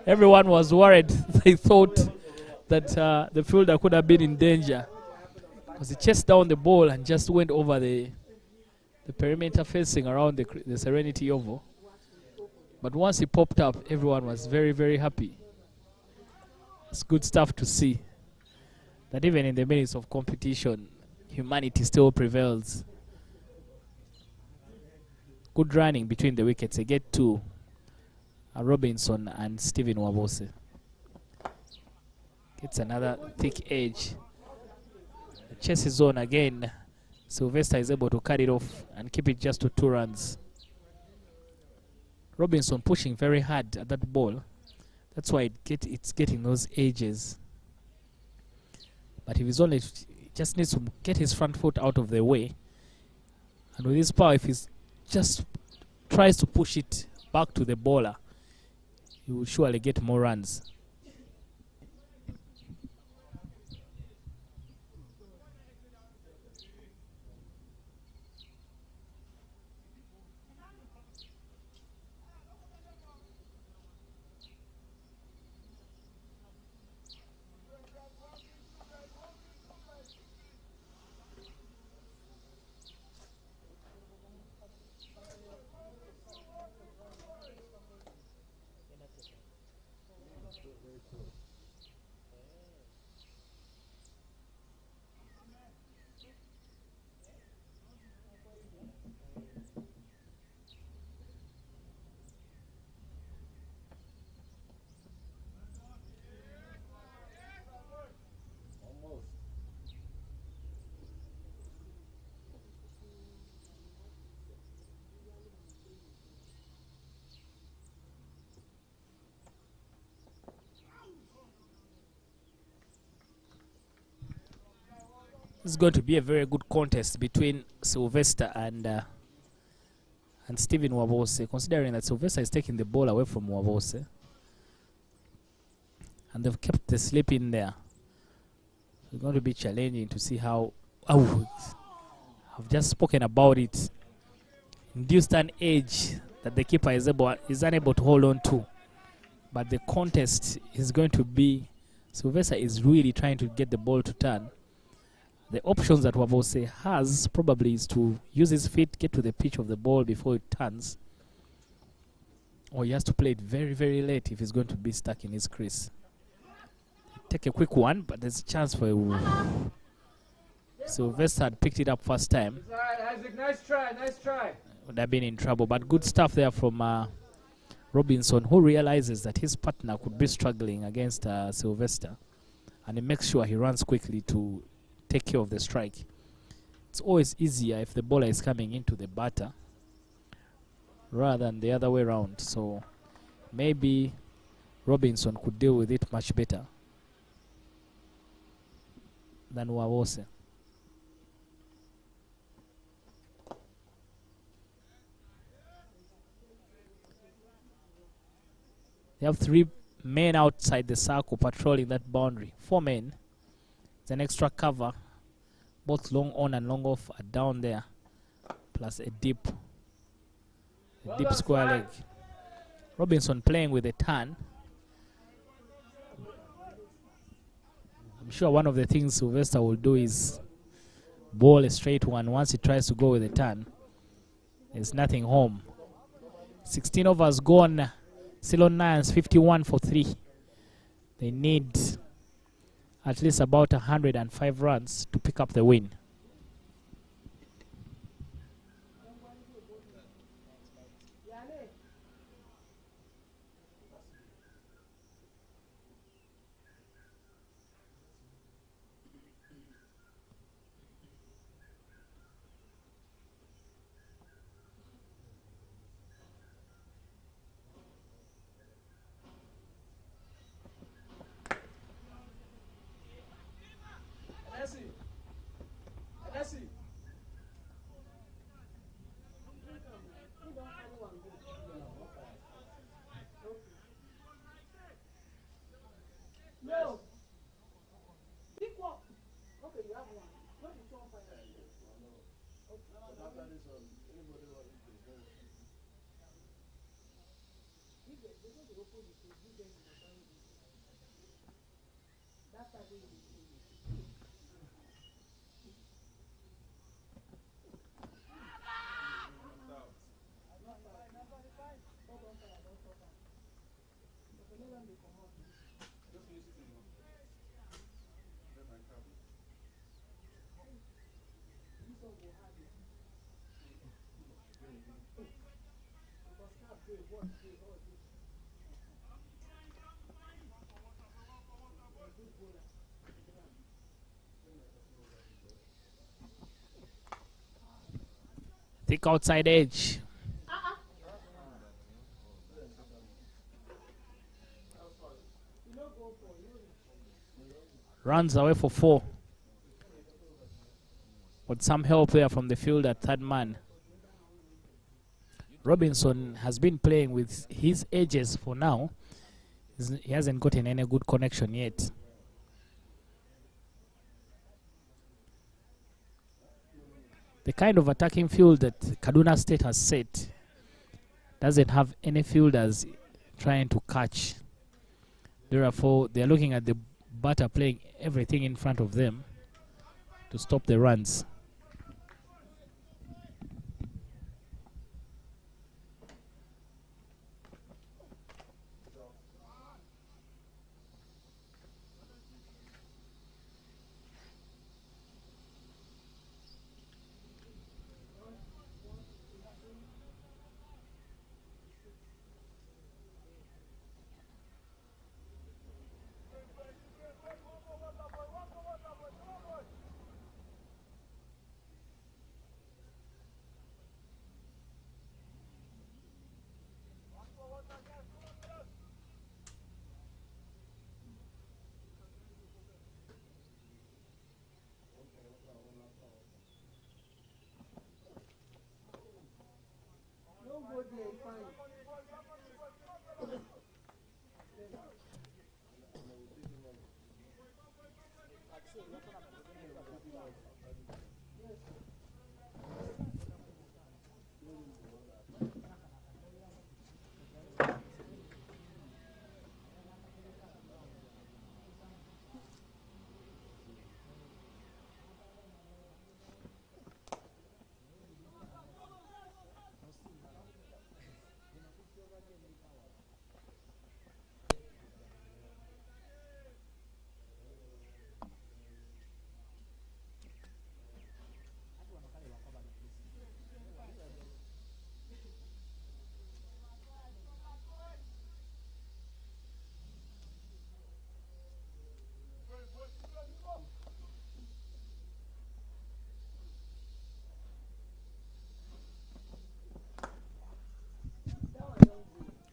Everyone was worried. They thought that the fielder could have been in danger, because he chased down the ball and just went over the perimeter fencing around the Serenity Oval. But once he popped up, everyone was very, very happy. It's good stuff to see, that even in the minutes of competition, humanity still prevails. Good running between the wickets. They get to Robinson and Stephen Wabose. Gets another thick edge. The chase is on again. Sylvester is able to cut it off and keep it just to 2 runs. Robinson pushing very hard at that ball. That's why it's getting those edges. But if he's only just needs to get his front foot out of the way, and with his power, if he's just tries to push it back to the bowler, he will surely get more runs. It's going to be a very good contest between Sylvester and Stephen Wabose, considering that Sylvester is taking the ball away from Wabose. And they've kept the slip in there. It's going to be challenging to see how... Oh, I've just spoken about it. Induced an edge that the keeper is unable to hold on to. But the contest is going to be... Sylvester is really trying to get the ball to turn. The options that Wabose has probably is to use his feet, get to the pitch of the ball before it turns. Or he has to play it very, very late if he's going to be stuck in his crease. Take a quick one, but there's a chance for a... Sylvester had picked it up first time. It's all right, Isaac. Nice try, nice try. Would have been in trouble, but good stuff there from Robinson, who realizes that his partner could be struggling against Sylvester. And he makes sure he runs quickly to take care of the strike. It's always easier if the bowler is coming into the batter rather than the other way around. So maybe Robinson could deal with it much better than Wabose. They have 3 men outside the circle patrolling that boundary. 4 men. It's an extra cover. Both long on and long off are down there. Plus a deep square leg. Robinson playing with a turn. I'm sure one of the things Sylvester will do is bowl a straight one. Once he tries to go with a turn, there's nothing home. 16 overs gone. Ceylon Lions 51 for 3. They need at least about 105 runs to pick up the win. Thick outside edge. Runs away for 4. With some help there from the field at third man. Robinson has been playing with his edges for now. He hasn't gotten any good connection yet. The kind of attacking field that Kaduna State has set doesn't have any fielders trying to catch. Therefore, they're looking at the batter playing everything in front of them to stop the runs.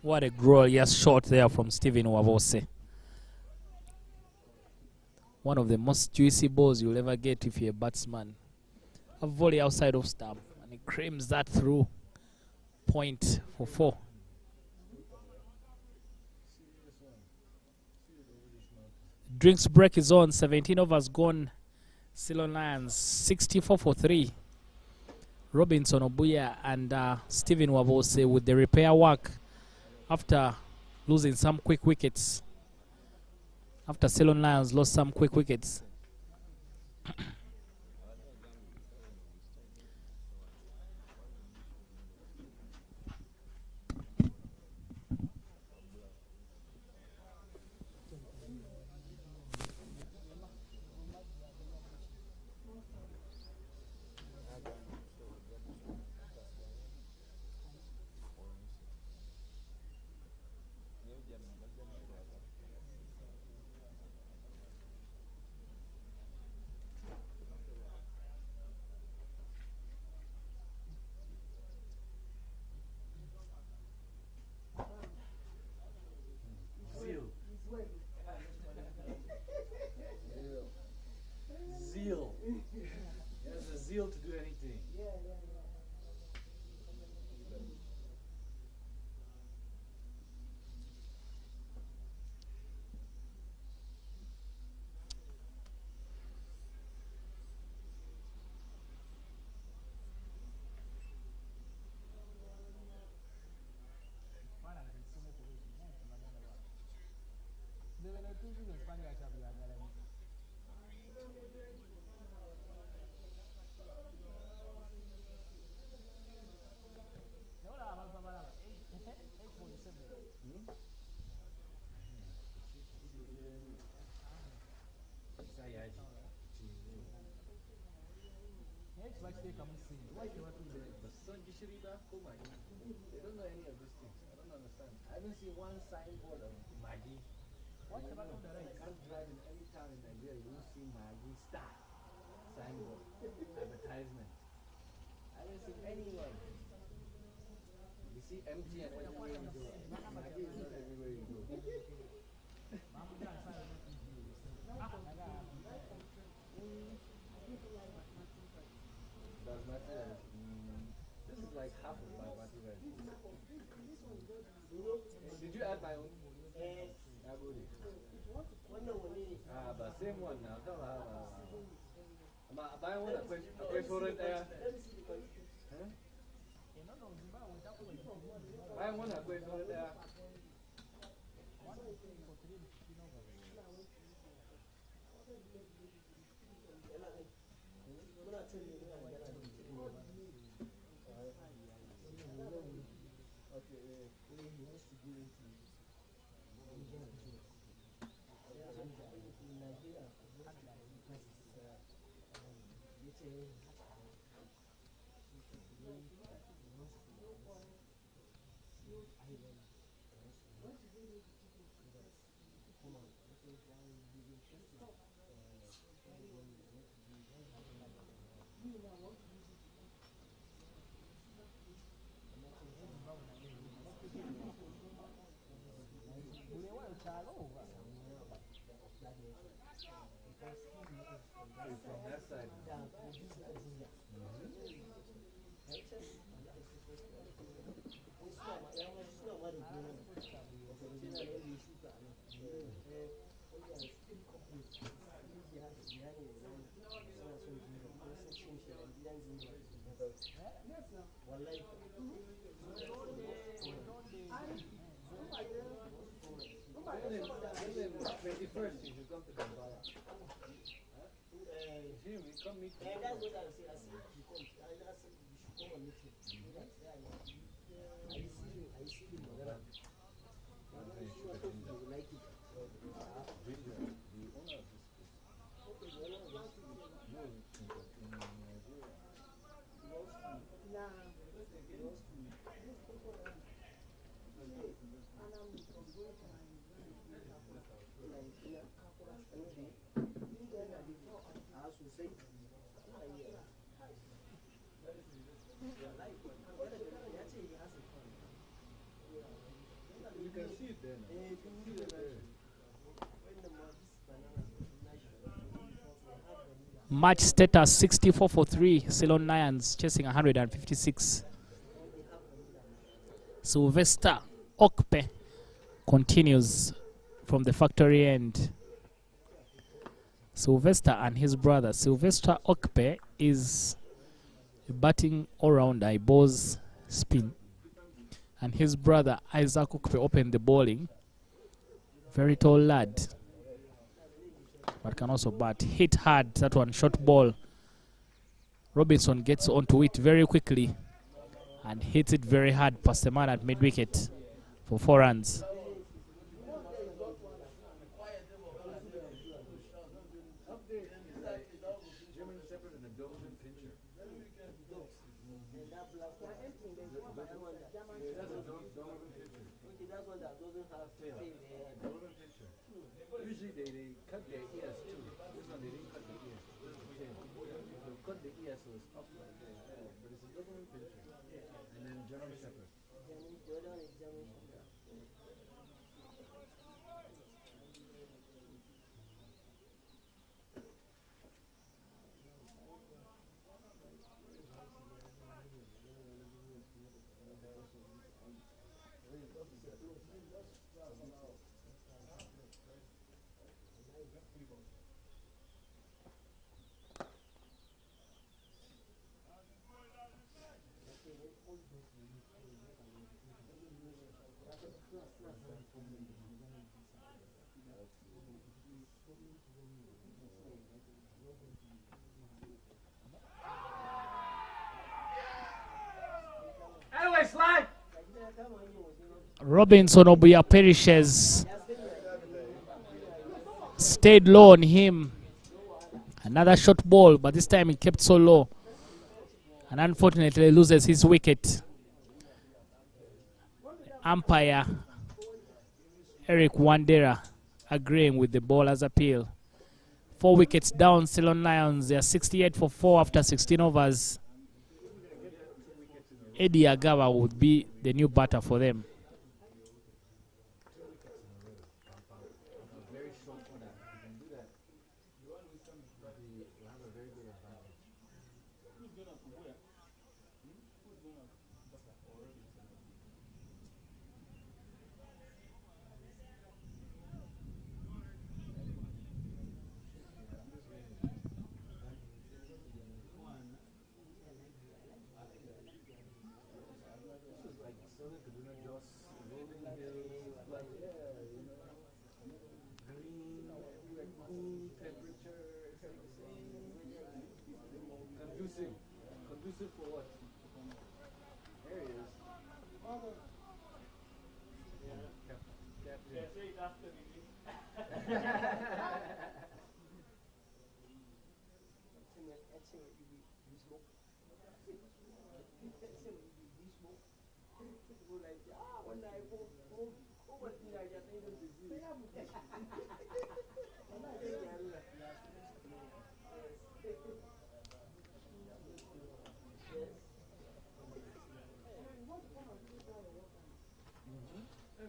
What a glorious shot there from Stephen Wabose. One of the most juicy balls you'll ever get if you're a batsman. A volley outside of stump, and he creams that through. Point for 4. Drinks break is on. 17 overs gone. Ceylon Lions 64 for 3. Robinson Obuya and Stephen Wabose with the repair work after losing some quick wickets. After Ceylon Lions lost some quick wickets. They don't know any of these things. I don't understand. I haven't seen one signboard of Maggie. You can't drive in any town in Nigeria, you won't see Maggie star signboard advertisement. I haven't seen anyone. You see MTN everywhere you go. Maggie is not everywhere you go. Basmati rice. This is like half of basmati rice. Did you add my own? But same one now. Buy one at buy one at from that side. First, you should come to Kampala. We come meet you. That's what I say. I said, you come. I said, you should come and meet him. I see him. You like it. Ginger, the owner of this place. Okay, the owner of this place. No, in Nigeria. You can see it there now. Match status 64 for 3. Ceylon Lions chasing 156. Sylvester Okpe continues from the factory end. Sylvester and his brother. Sylvester Okpe is batting all-rounder. He bowls spin. And his brother Isaac Okpe opened the bowling. Very tall lad, but can also bat. Hit hard, that one, short ball. Robinson gets onto it very quickly and hits it very hard past the man at mid-wicket for 4 runs. Usually they cut their ears too. This one they didn't cut the ears. They cut the ears so it's up like that. But it's a Doberman Pinscher. And then German Shepherd. Anyway, slide. Robinson Obuya perishes. Stayed low on him. Another short ball, but this time he kept so low. And unfortunately loses his wicket. Umpire Eric Wandera agreeing with the bowler's appeal. 4 wickets down, Ceylon Lions. They are 68 for 4 after 16 overs. Eddie Agawa would be the new batter for them. Conducive for what? There he is.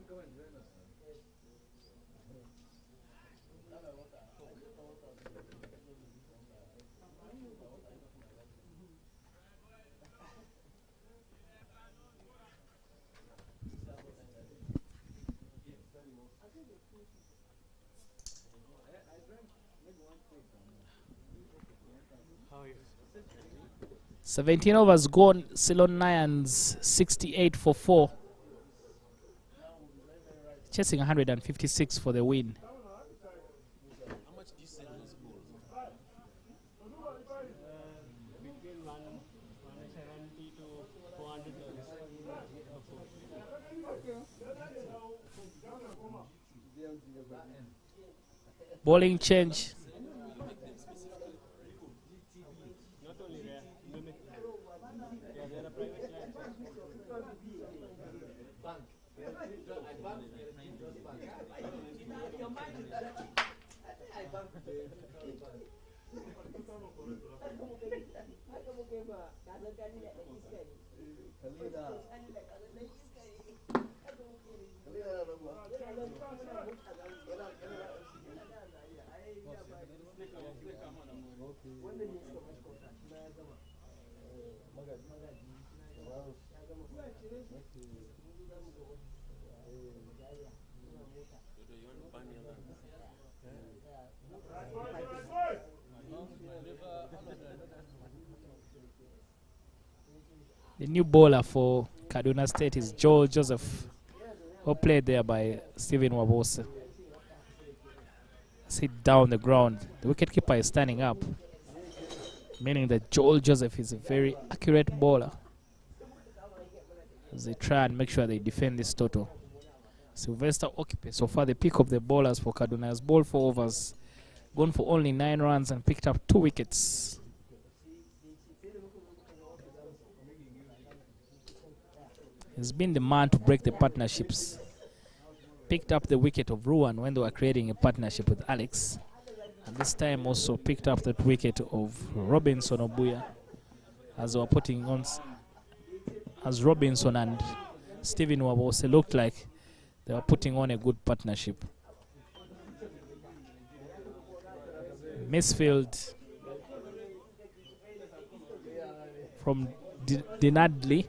Go and join us. 17 overs gone. Ceylon Lions 68 for 4. Chasing 156 for the win. How much do you sell this ball? Between 170 to 400. Bowling change. Not only there, mimic. Yeah, there are private lands. The new bowler for Kaduna State is Joel Joseph, who played there by Stephen Wabose. Sit down the ground. The wicketkeeper is standing up, meaning that Joel Joseph is a very accurate bowler. As they try and make sure they defend this total. Sylvester Okipe, so far the pick of the bowlers for Kaduna, has bowled 4 overs, gone for only 9 runs and picked up 2 wickets. He's been the man to break the partnerships. Picked up the wicket of Ruan when they were creating a partnership with Alex. And this time also picked up that wicket of Robinson Obuya as they were putting on, as Robinson and Stephen Wabose looked like they were putting on a good partnership. Misfield from Dinadli.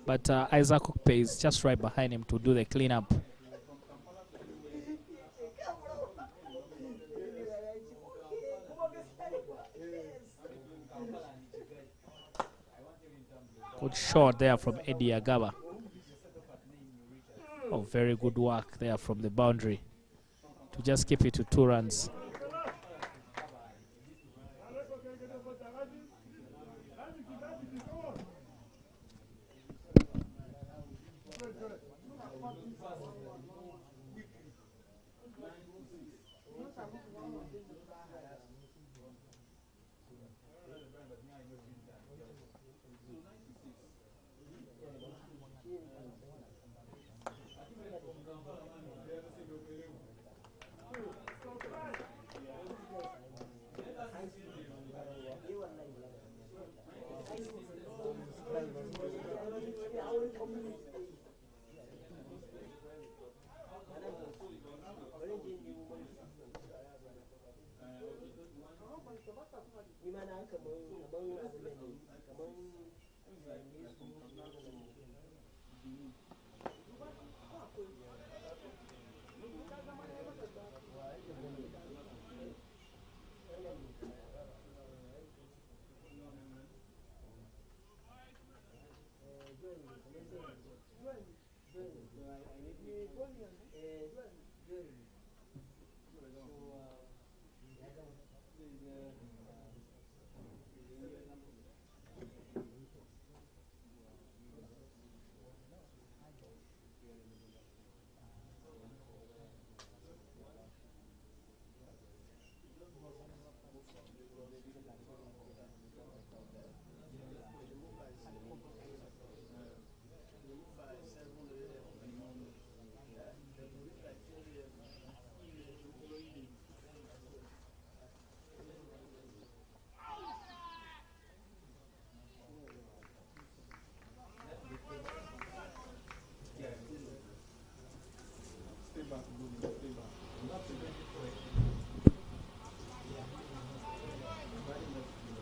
But Isaac Okpe is just right behind him to do the cleanup. Good shot there from Eddie Agaba. Oh, very good work there from the boundary. to just keep it to 2 runs.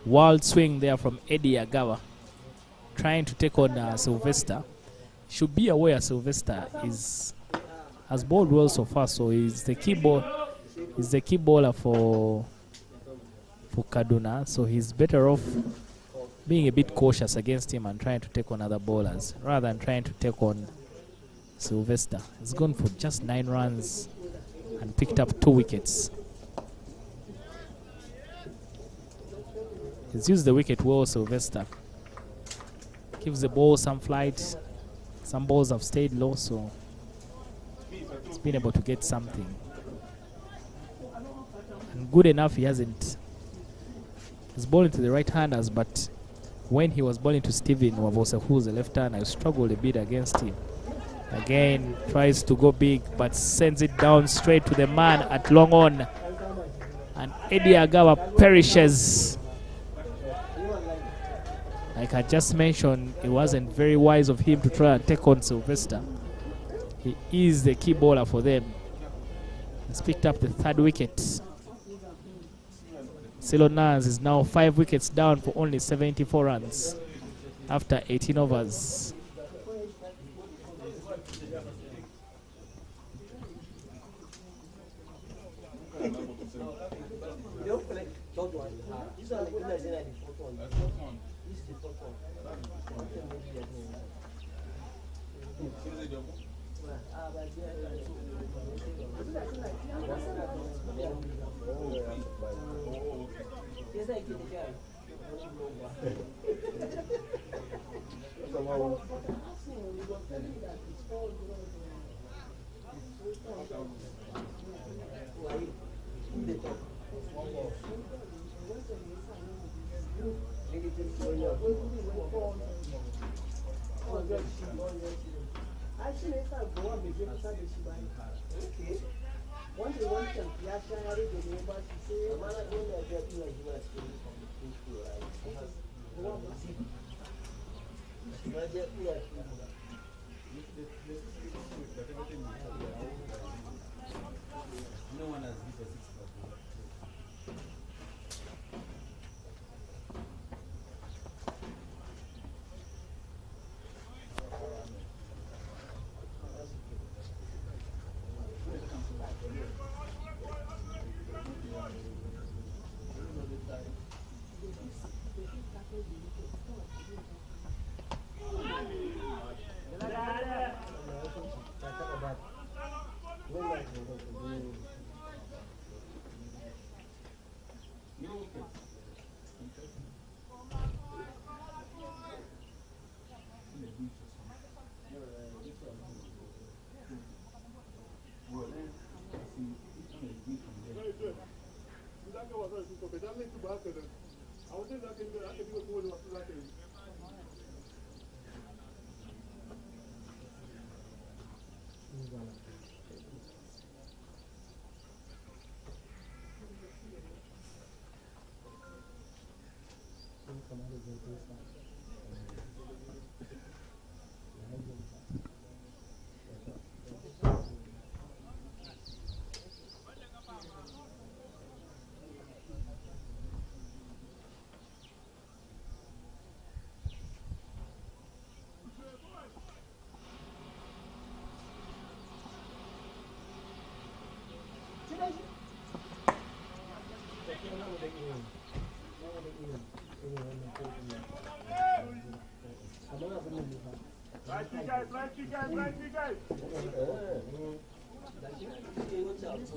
Wild swing there from Eddie Agawa, trying to take on Sylvester. Should be aware Sylvester has bowled well so far, so he's the key bowler for Kaduna. So he's better off being a bit cautious against him and trying to take on other bowlers rather than trying to take on Sylvester. He's gone for just 9 runs and picked up 2 wickets. He's used the wicket well, Sylvester. Gives the ball some flight. Some balls have stayed low, so he's been able to get something. And good enough, he hasn't. He's bowling to the right-handers, but when he was bowling to Stephen Wavosa, who's a left-hander, he struggled a bit against him. Again, tries to go big, but sends it down straight to the man at long on. And Eddie Agawa perishes. Like I just mentioned, it wasn't very wise of him to try and take on Sylvester. He is the key bowler for them. He's picked up the 3rd wicket. Ceylon is now 5 wickets down for only 74 runs after 18 overs.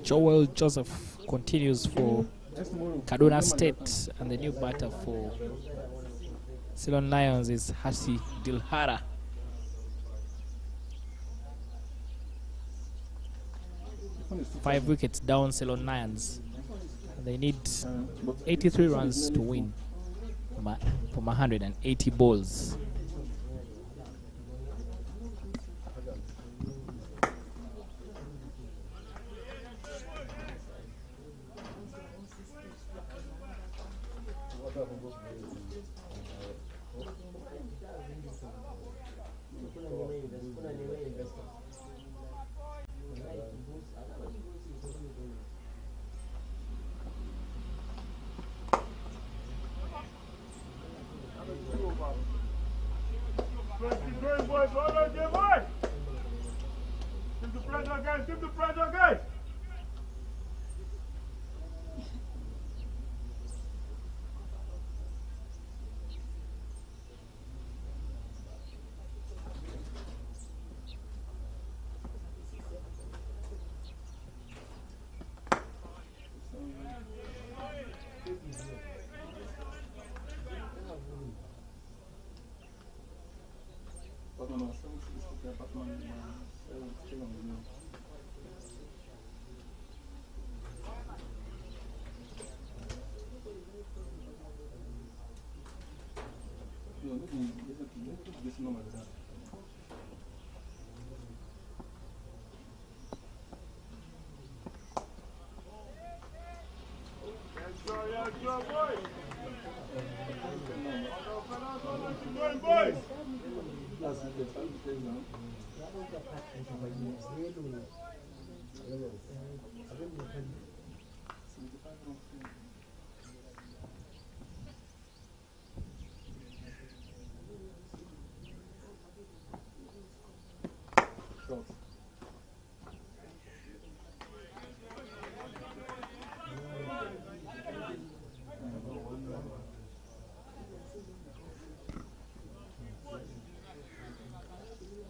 Joel Joseph continues for Kaduna State, and the new batter for Ceylon Lions is Hasi Dilhara. Five wickets down Ceylon Lions. They need 83 runs to win from 180 balls. Keep the pressure, guys.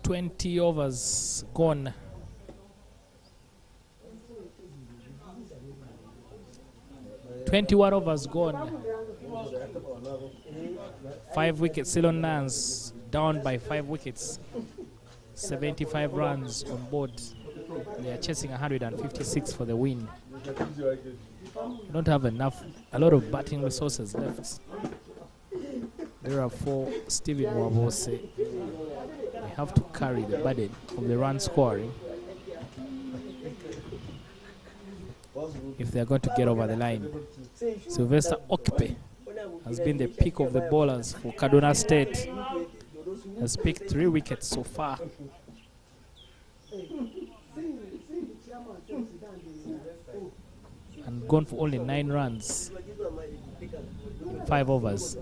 20 overs gone. Overs gone. 5 wickets. Ceylon Lions down by 5 wickets. 75 runs on board. They are chasing 156 for the win. Don't have a lot of batting resources left. There are 4 Stephen Wabose. They have to carry the burden of the run scoring if they are going to get over the line. Sylvester Okpe has been the pick of the bowlers for Kaduna State. Has picked 3 wickets so far. And gone for only 9 runs in 5 overs.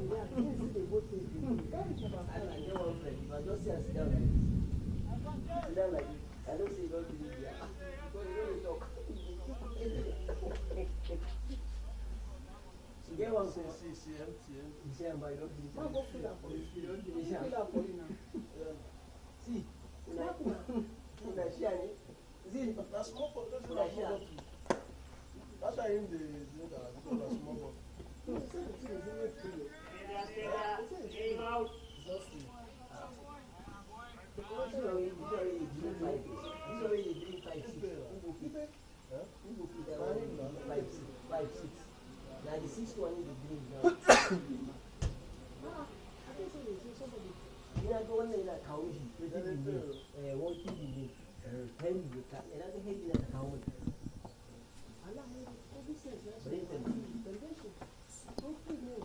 Now the 6th one is the green.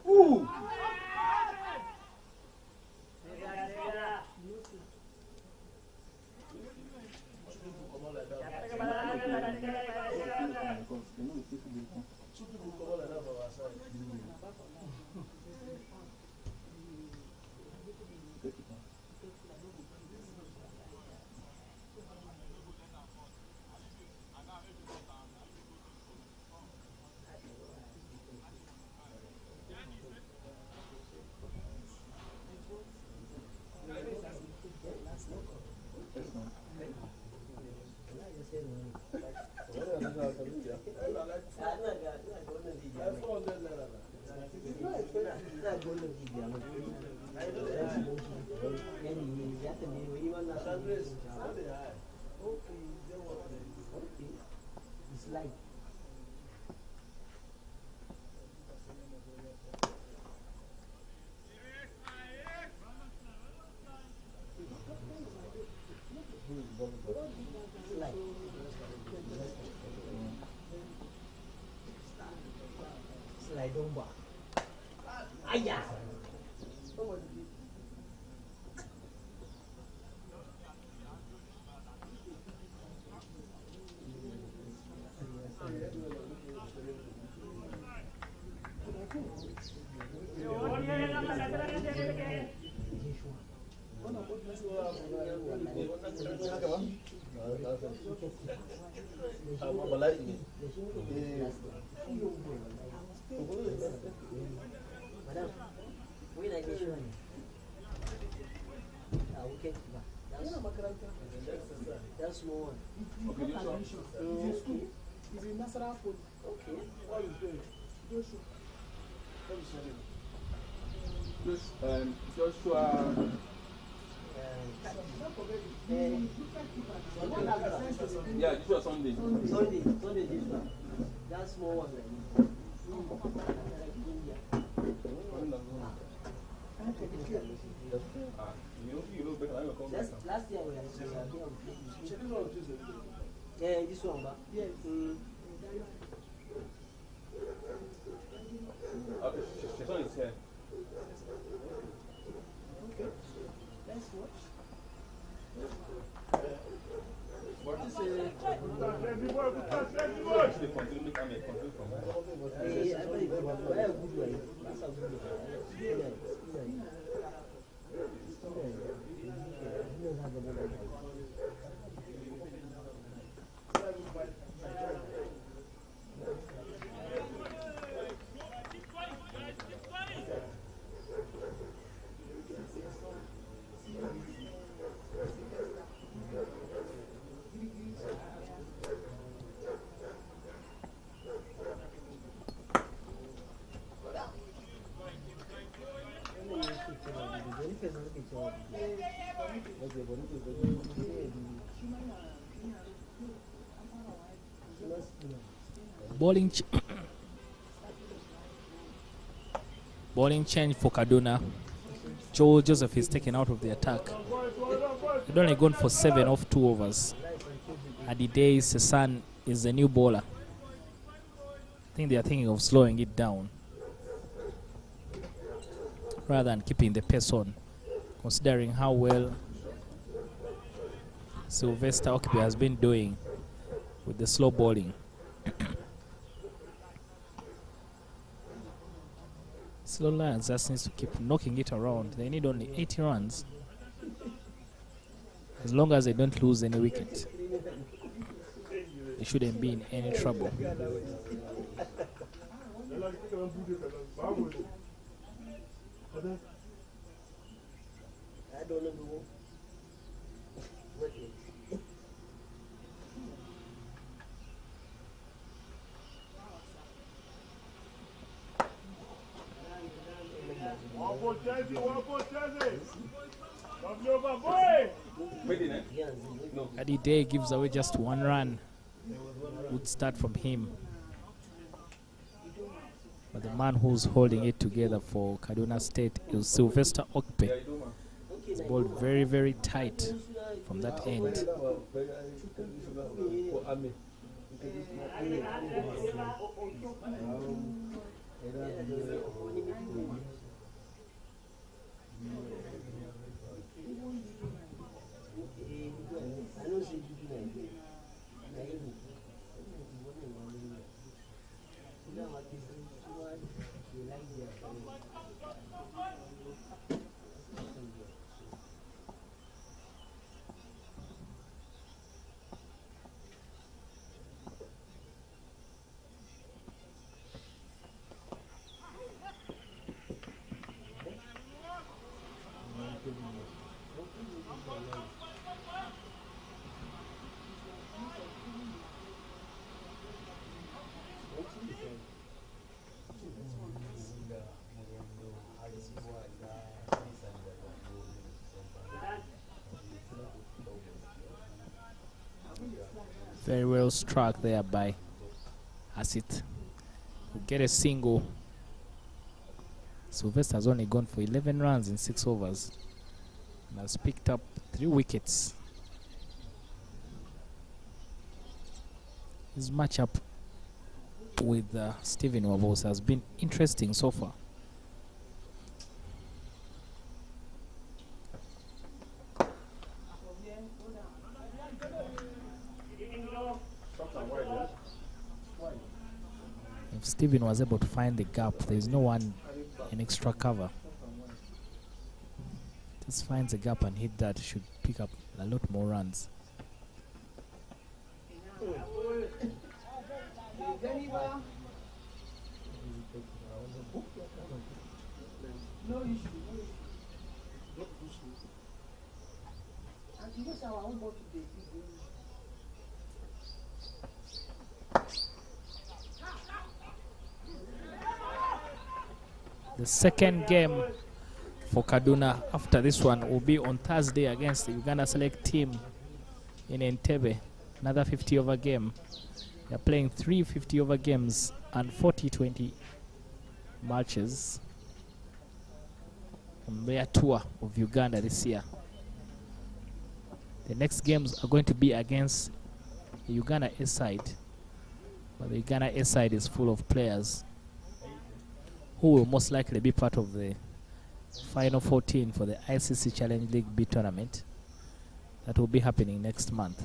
Ooh! That's small one. Okay, you saw. He's in Nasara Poly. Okay. What is doing? Joshua. What is your name? Joshua. Yeah, Joshua Sunday. Sunday Joshua. That small one. You know better. I will come back. Last year we had yeah, this one, but yes. Okay, she's on his hair. Okay. Let's watch. what is They continue to come and continue from there. I believe a good way. That's a good way. Bowling change for Kaduna. Joel Joseph is taken out of the attack. They've only gone for 7 off 2 overs. Adide Sesan is the new bowler. I think they are thinking of slowing it down rather than keeping the pace on, considering how well Sylvester Okpe has been doing with the slow bowling. Slow Lions just needs to keep knocking it around. They need only 80 runs. As long as they don't lose any wicket, they shouldn't be in any trouble. I don't know. Adide gives away just 1 run. Good start from him. But the man who's holding it together for Kaduna State is Sylvester Okpe. He's bowled very, very tight. from that end. Very well struck there by Asit. We get a single. Sylvester's only gone for 11 runs in 6 overs and has picked up 3 wickets. His matchup with Stephen Wabos has been interesting so far. If Stephen was able to find the gap, there is no one in extra cover. Just finds a gap and hit that, should pick up a lot more runs. The second game for Kaduna after this one will be on Thursday against the Uganda Select team in Entebbe. Another 50-over game. They're playing 3 50-over games and 40-20 matches on their tour of Uganda this year. The next games are going to be against the Uganda A side, but the Uganda A side is full of players who will most likely be part of the final 14 for the ICC Challenge League B tournament that will be happening next month.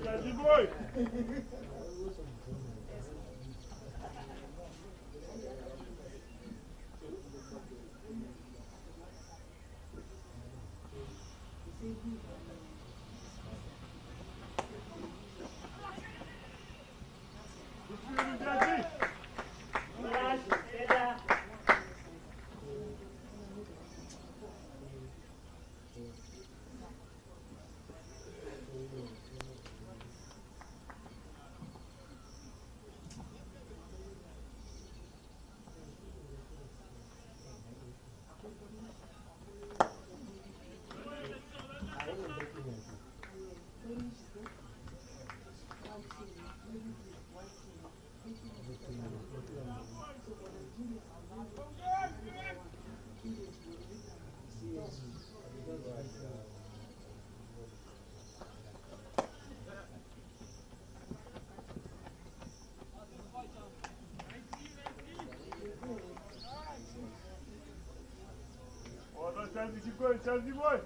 Chelsea boy.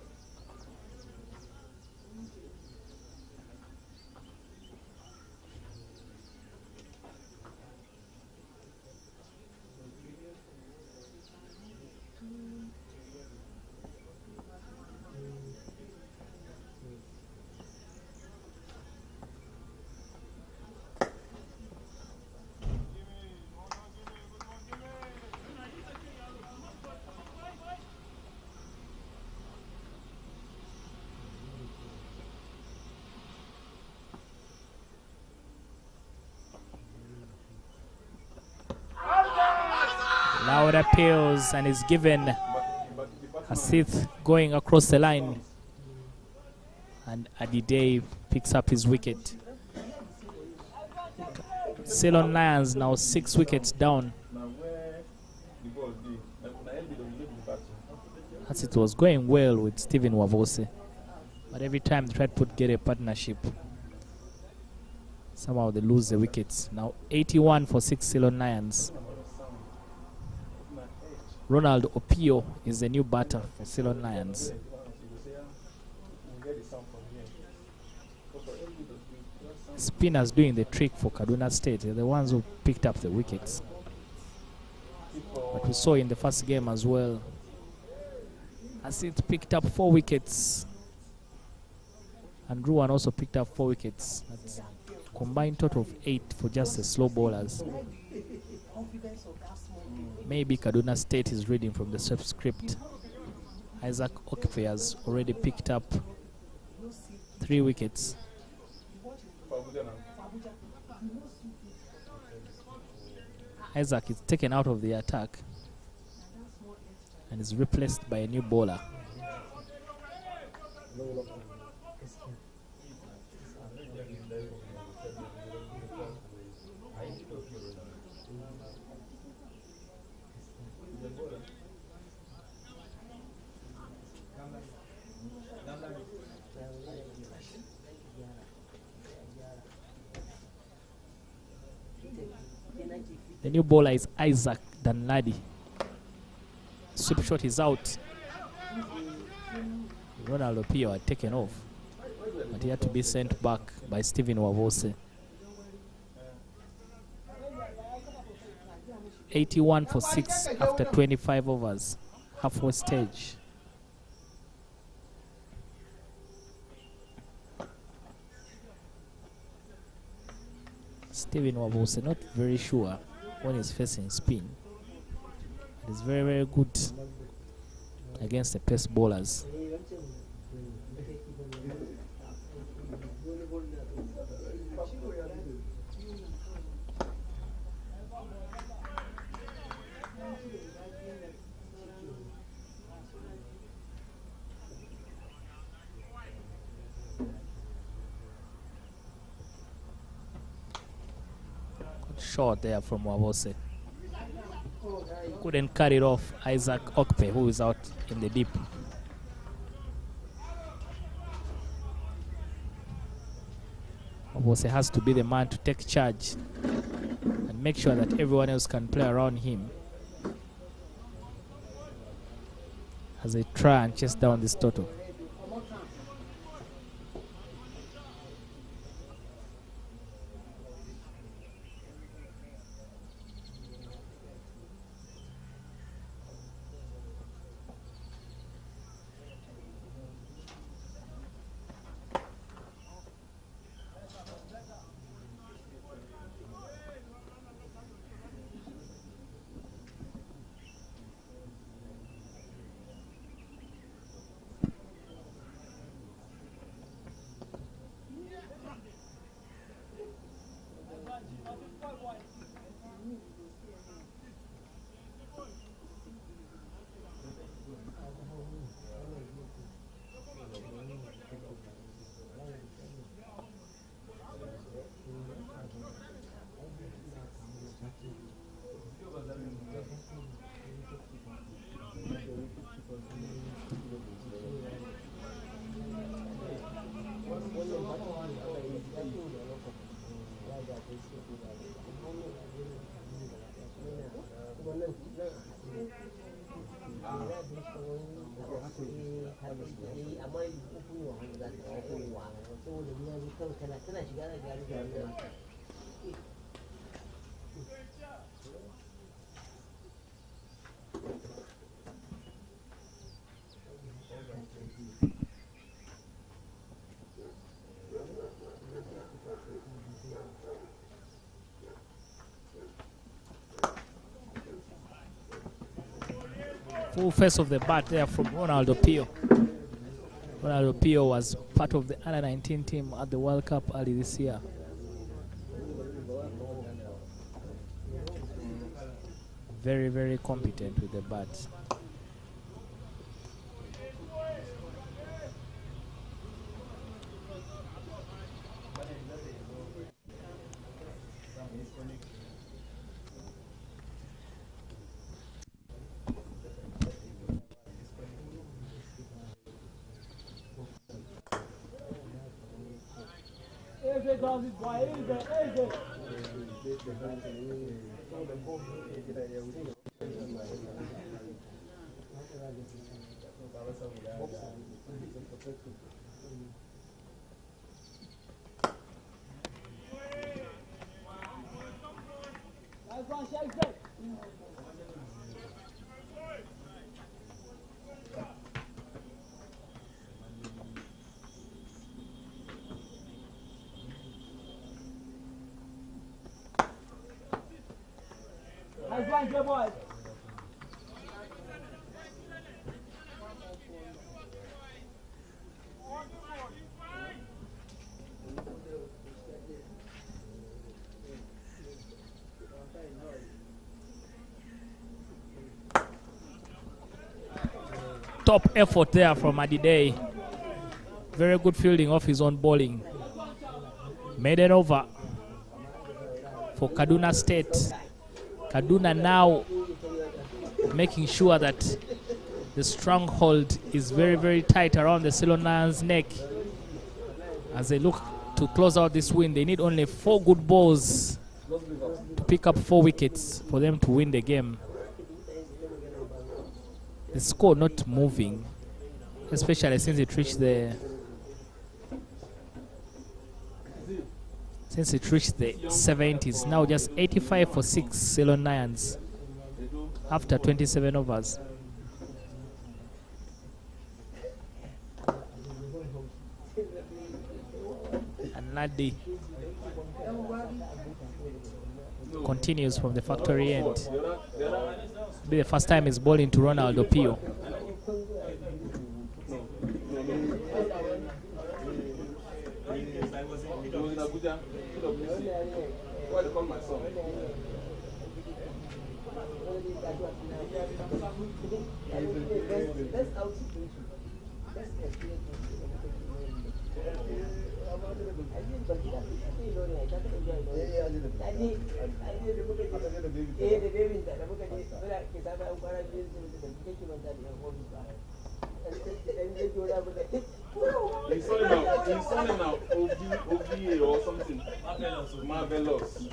Now it appeals and is given Hasith going across the line. And Adide picks up his wicket. Ceylon Lions now 6 wickets down. As it was going well with Stephen Wavose. But every time they try to get a partnership, somehow they lose the wickets. Now 81 for 6 Ceylon Lions. Ronald Opio is the new batter for Ceylon Lions. Spinners doing the trick for Kaduna State. They're the ones who picked up the wickets. But we saw in the first game as well, as it picked up 4 wickets. And Ruan also picked up 4 wickets. That's a combined total of 8 for just the slow bowlers. Maybe Kaduna State is reading from the script. Isaac Okpe has already picked up 3 wickets. Isaac is taken out of the attack and is replaced by a new bowler. The new bowler is Isaac Danladi. Sweep shot is out. Ronald Opio had taken off, but he had to be sent back by Stephen Wavose. 81 for 6 after 25 overs, halfway stage. Stephen Wavose not very sure when he's facing spin. It is very, very good against the pace bowlers. Short there from Wavose. Couldn't carry it off Isaac Okpe, who is out in the deep. Wavose has to be the man to take charge and make sure that everyone else can play around him as they try and chase down this total. Full face of the bat there from Ronald Opio. Ronald Opio was part of the under-19 team at the World Cup early this year. Very, very competent with the bat. Top effort there from Adidei. Very good fielding off his own bowling. Made it over for Kaduna State. Kaduna now making sure that the stronghold is very, very tight around the Ceylon Lions' neck. As they look to close out this win, they need only 4 good balls to pick up 4 wickets for them to win the game. The score not moving, especially since it reached the 70s. Now just 85 for 6 Ceylon Lions after 27 overs. And Nadi continues from the factory end. Be the first time he's bowling to Ronaldo Pio. He's selling now OVA or something. Marvelous.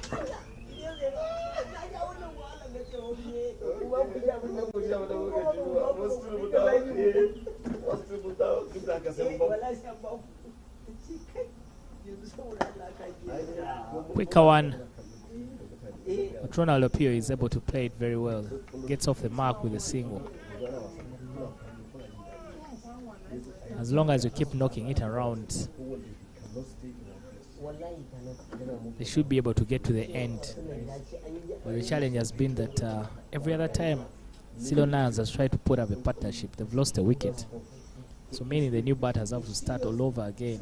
Quicker one. But Ronaldo Pio is able to play it very well. Gets off the mark with a single. As long as you keep knocking it around, they should be able to get to the end. But the challenge has been that every other time Ceylon Lions has tried to put up a partnership, they've lost a wicket. So meaning the new batters have to start all over again.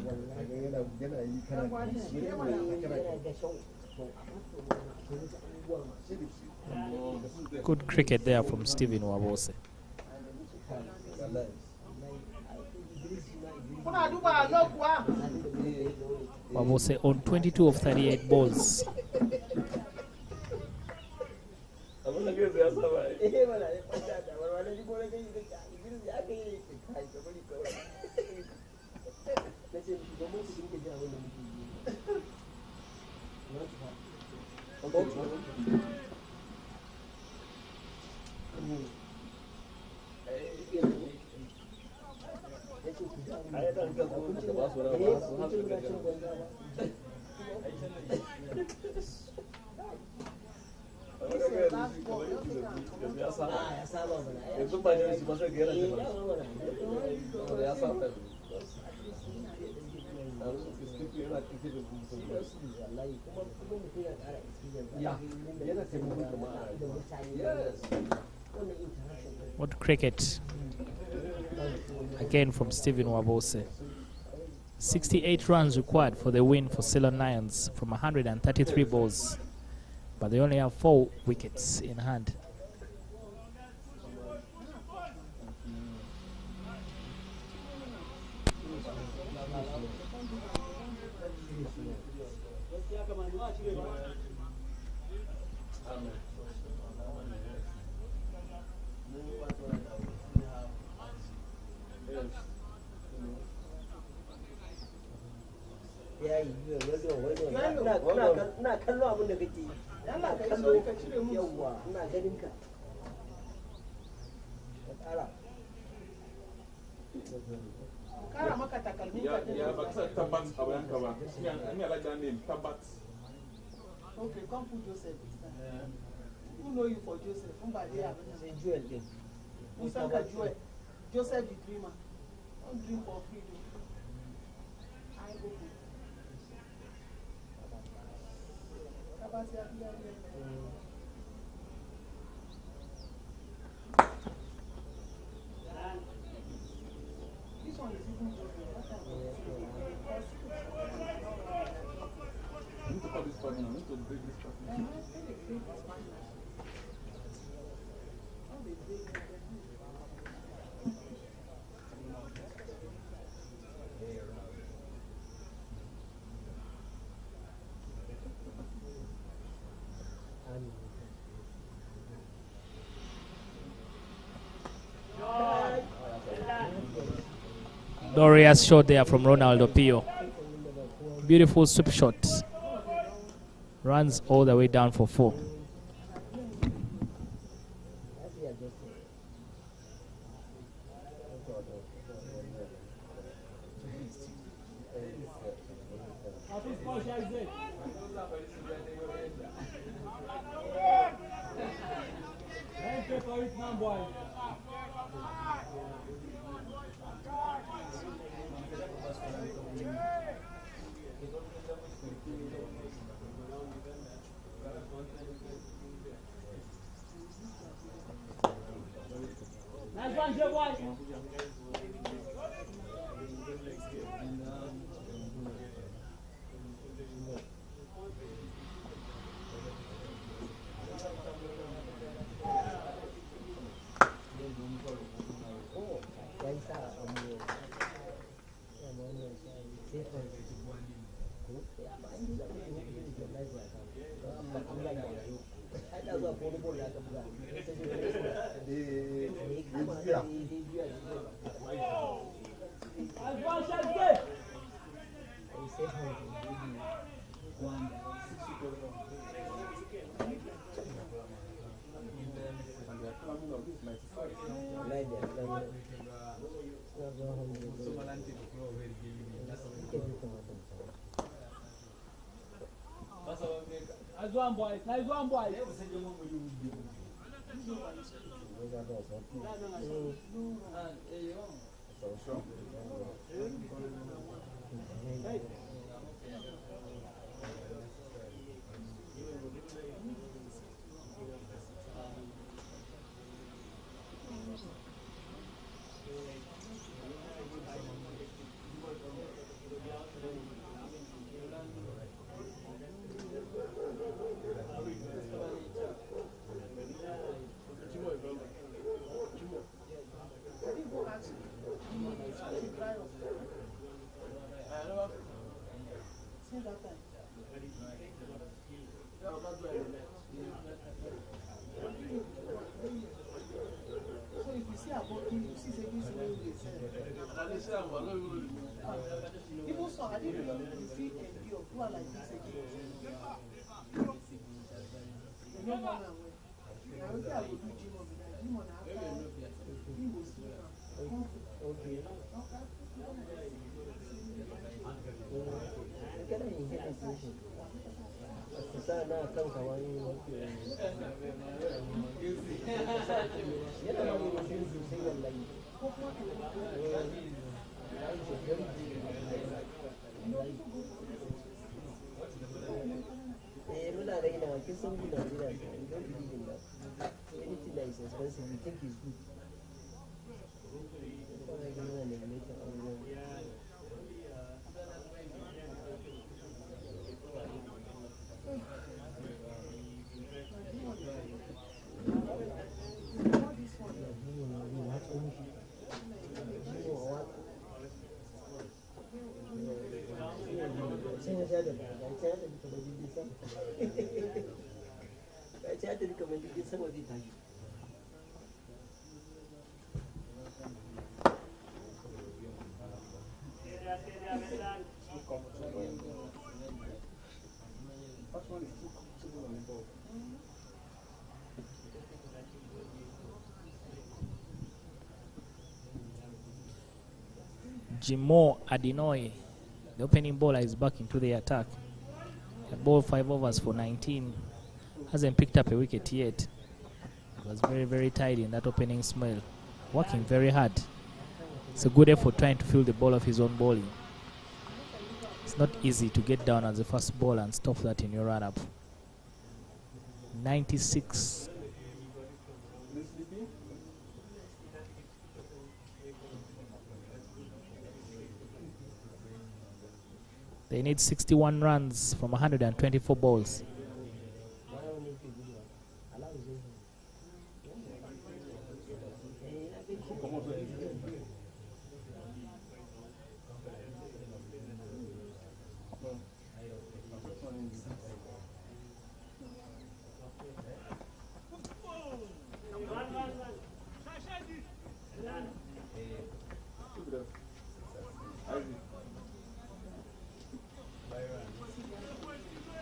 Good cricket there from Stephen Wabose. Wabose on 22 of 38 balls. What cricket again from Stephen Wabose. 68 runs required for the win for Ceylon Lions from 133 balls, but they only have 4 wickets in hand. Ya yi na kallo abin da kake yi. Ina kallo yawwa ina ganin ka. Kara maka takalmi. Yeah, but it's Tabat. I like that name, Tabat. Okay, come put Joseph this time. Who know you for Joseph? Say Joel din. Who sang a Joel? Joseph the dreamer. Don't dream for free. I go. This one is even I need to call this partner. I need to break this partner. Glorious shot there from Ronaldo Pio. Beautiful sweep shot. Runs all the way down for 4. Nice one, good one. Nice one, boys. Nice one, boys. Hey. People saw, I didn't know you see a view of people like this again. You know one away. I will say I will do gym on the gym on after. He will see her. Okay. Kada yin hidden station. Sana kan kawan yana da mutum sosai wallahi. Muna raina kin san gina gina you don't believe in that. Anything that is expensive you think is good. Jimo Adinoy, the opening bowler, is back into the attack. He bowled 5 overs for 19. Hasn't picked up a wicket yet. It was very, very tidy in that opening spell. Working very hard. It's a good effort trying to fill the ball of his own bowling. It's not easy to get down as a first bowler and stop that in your run-up. 96. They need 61 runs from 124 balls.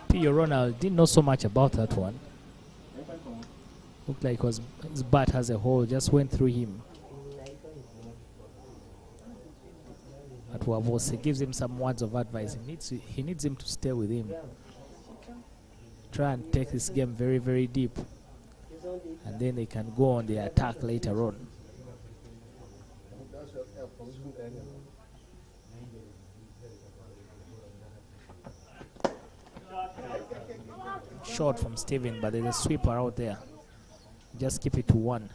Pio Ronald didn't know so much about that one. Looked like his bat as a whole just went through him. But Wavose gives him some words of advice. He needs him to stay with him. Try and take this game very, very deep. And then they can go on the attack later on. Short from Steven, but there's a sweeper out there. Just keep it to 1.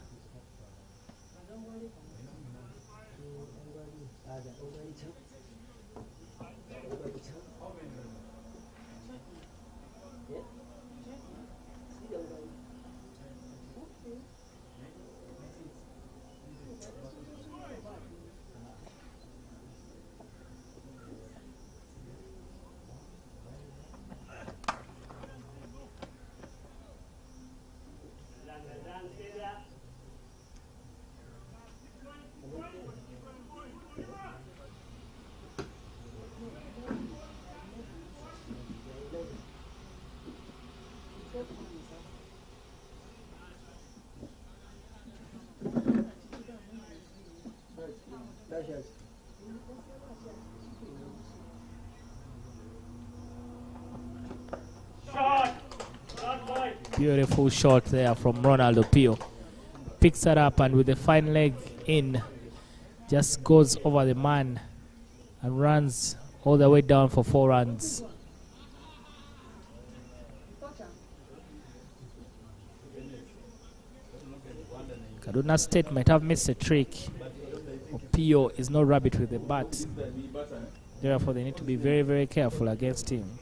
Beautiful shot there from Ronaldo Pio. Picks that up and with the fine leg in, just goes over the man and runs all the way down for 4 runs. Kaduna State might have missed a trick. Pio is no rabbit with the bat. Therefore, they need to be very, very careful against him.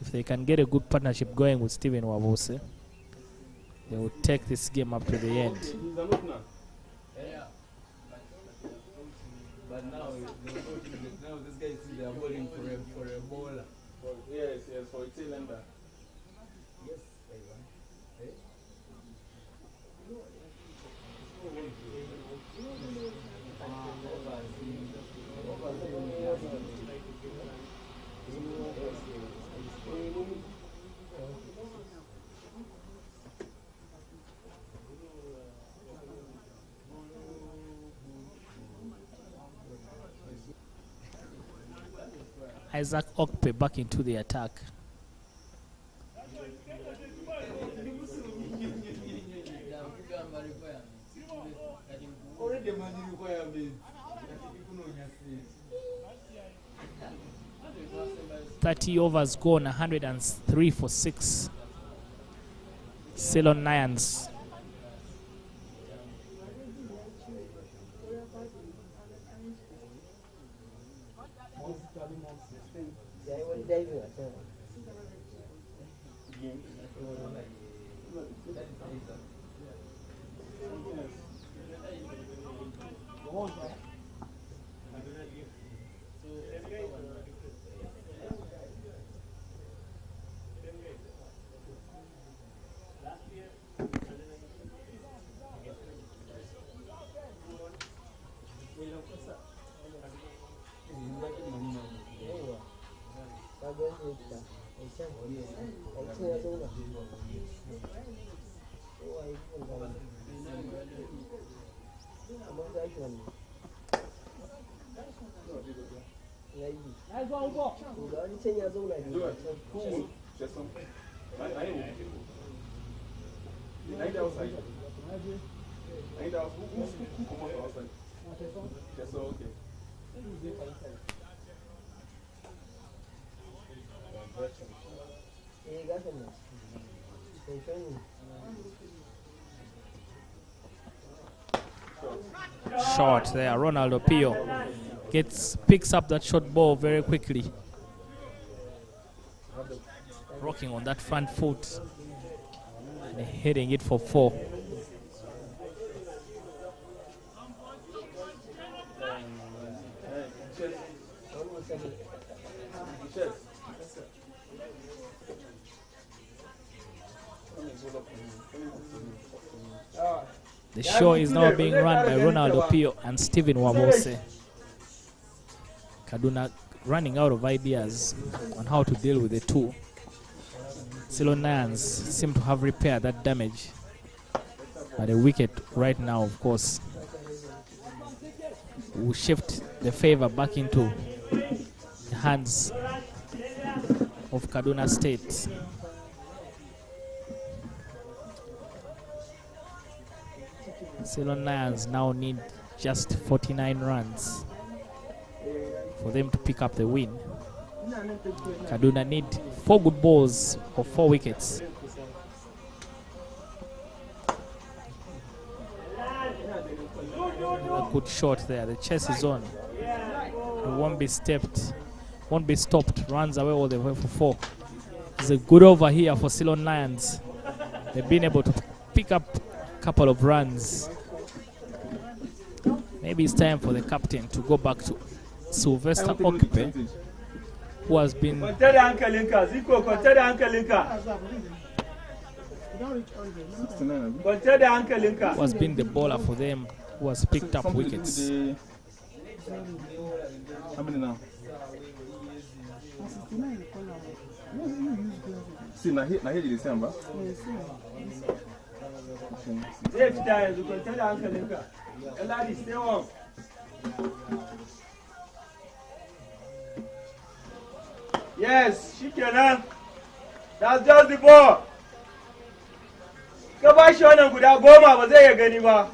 If they can get a good partnership going with Steven Wavose, they will take this game up to the end. But now this guy is they are bowling for a bowler. Yes, for a Ceylander. Yes. Isaac Okpe back into the attack. Already money requirement. 30 overs gone, 103 for 6. Ceylon Lions. Shot there. Ronaldo Pio picks up that short ball very quickly. Rocking on that front foot and hitting it for 4. The show is now being run by Ronaldo Pio and Stephen Wabose. Kaduna running out of ideas on how to deal with the two. Ceylon Lions seem to have repaired that damage. But a wicket right now, of course, will shift the favor back into the hands of Kaduna State. Ceylon Lions now need just 49 runs for them to pick up the win. Kaduna need 4 good balls or 4 wickets. A good shot there. The chase is on. It won't be stopped. Runs away all the way for 4. It's a good over here for Ceylon Lions. They've been able to pick up a couple of runs. Maybe it's time for the captain to go back to Sylvester Okipe, who has been the bowler for them, who has picked up wickets. How many now? See, now here December. Yes, shikenan. That's just the ball. Ka ba shi wannan guda 10 ba zai ya gani ba.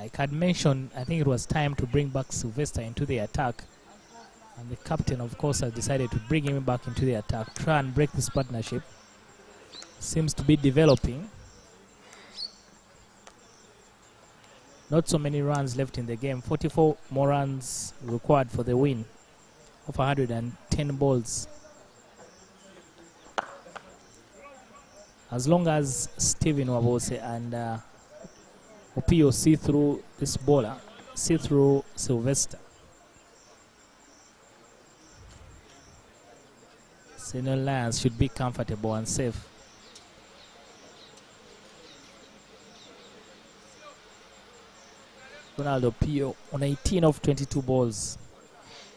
Like I had mentioned, I think it was time to bring back Sylvester into the attack. And the captain, of course, has decided to bring him back into the attack, try and break this partnership. Seems to be developing. Not so many runs left in the game. 44 more runs required for the win of 110 balls. As long as Stephen Wabose and Opio see through this bowler, see through Sylvester, Ceylon Lions should be comfortable and safe. Ronaldo Pio on 18 of 22 balls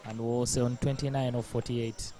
and was on 29 of 48.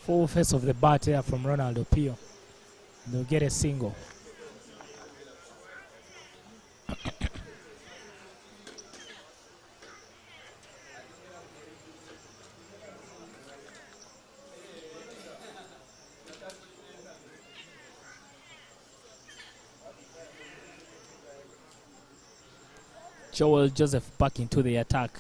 Full face of the bat here from Ronaldo Pio. They'll get a single. Joel Joseph back into the attack.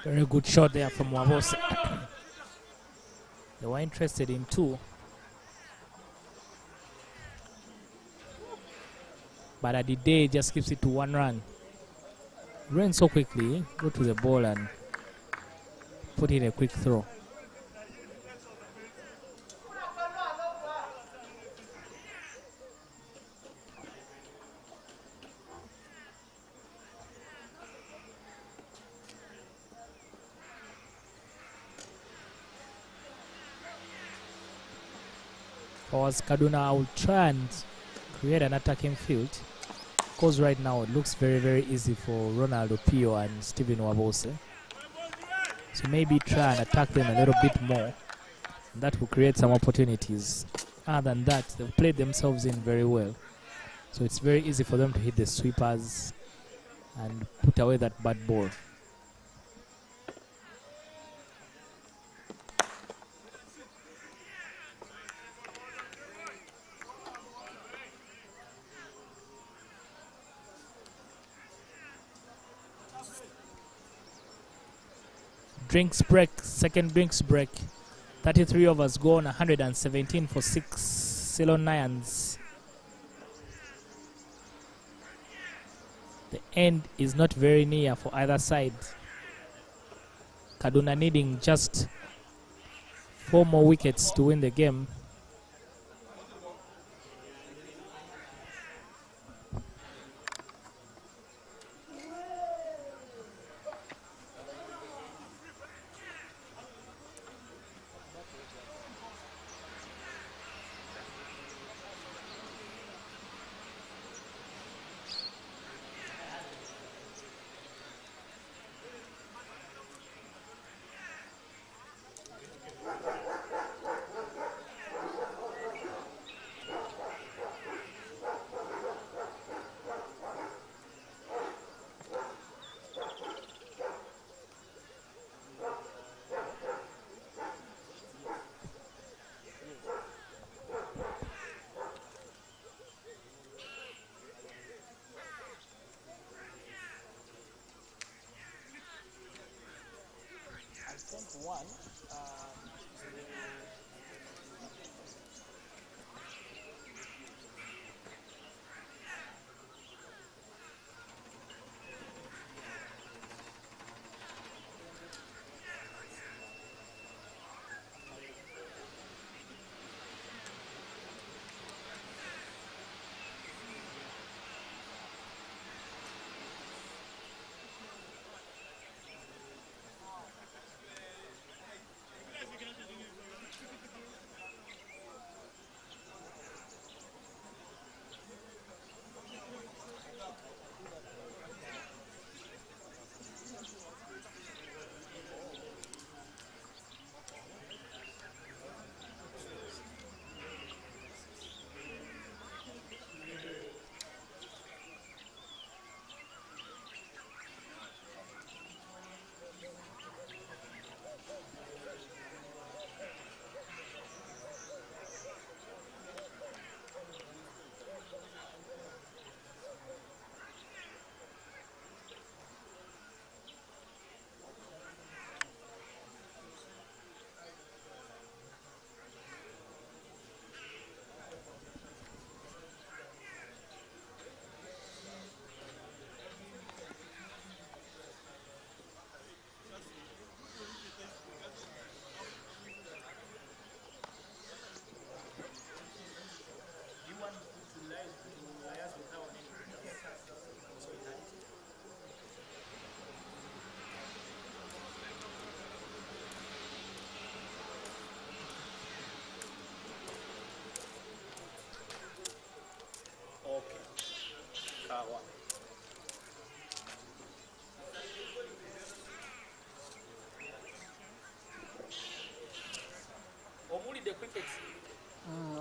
Very good shot there from Wabose. They were interested in two. But Adide just keeps it to 1 run. Ran so quickly, go to the ball and put in a quick throw. As Kaduna, I will try and create an attacking field, because right now it looks very, very easy for Ronaldo Pio and Stephen Wabose. So maybe try and attack them a little bit more. That will create some opportunities. Other than that, they've played themselves in very well. So it's very easy for them to hit the sweepers and put away that bad ball. Drinks break, second drinks break. 33 overs gone, 117 for 6 Ceylon Lions. The end is not very near for either side. Kaduna needing just 4 more wickets to win the game. 1.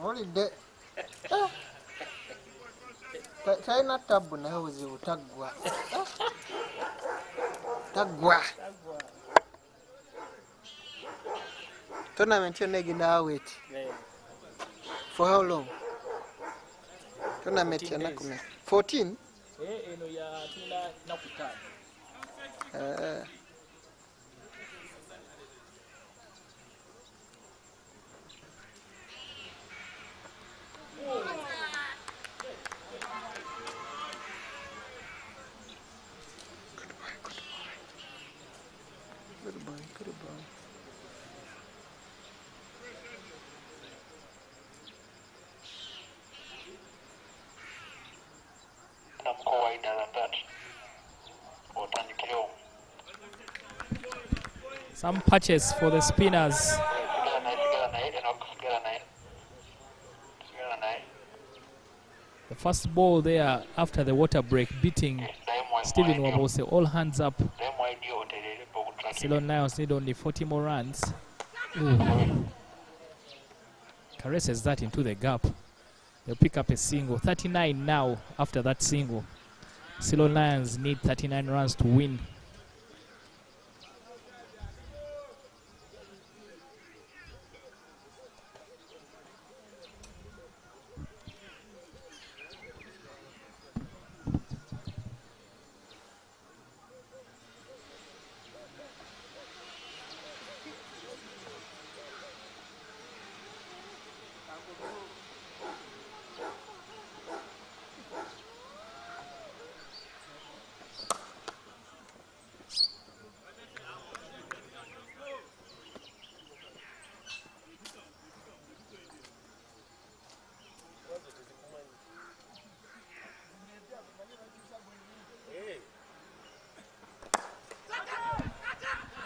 Olidde talina tabu naye buzibu taggwa taggwa tournament yonna egenda wait for how long tournament ya naku 14 eno ya tuna nakutana Goodbye. Some patches for the spinners. The first ball there after the water break, beating Stephen Wabose. All hands up. Ceylon Lions need only 40 more runs. Caresses that into the gap. They'll pick up a single. 39 now after that single. Ceylon Lions need 39 runs to win.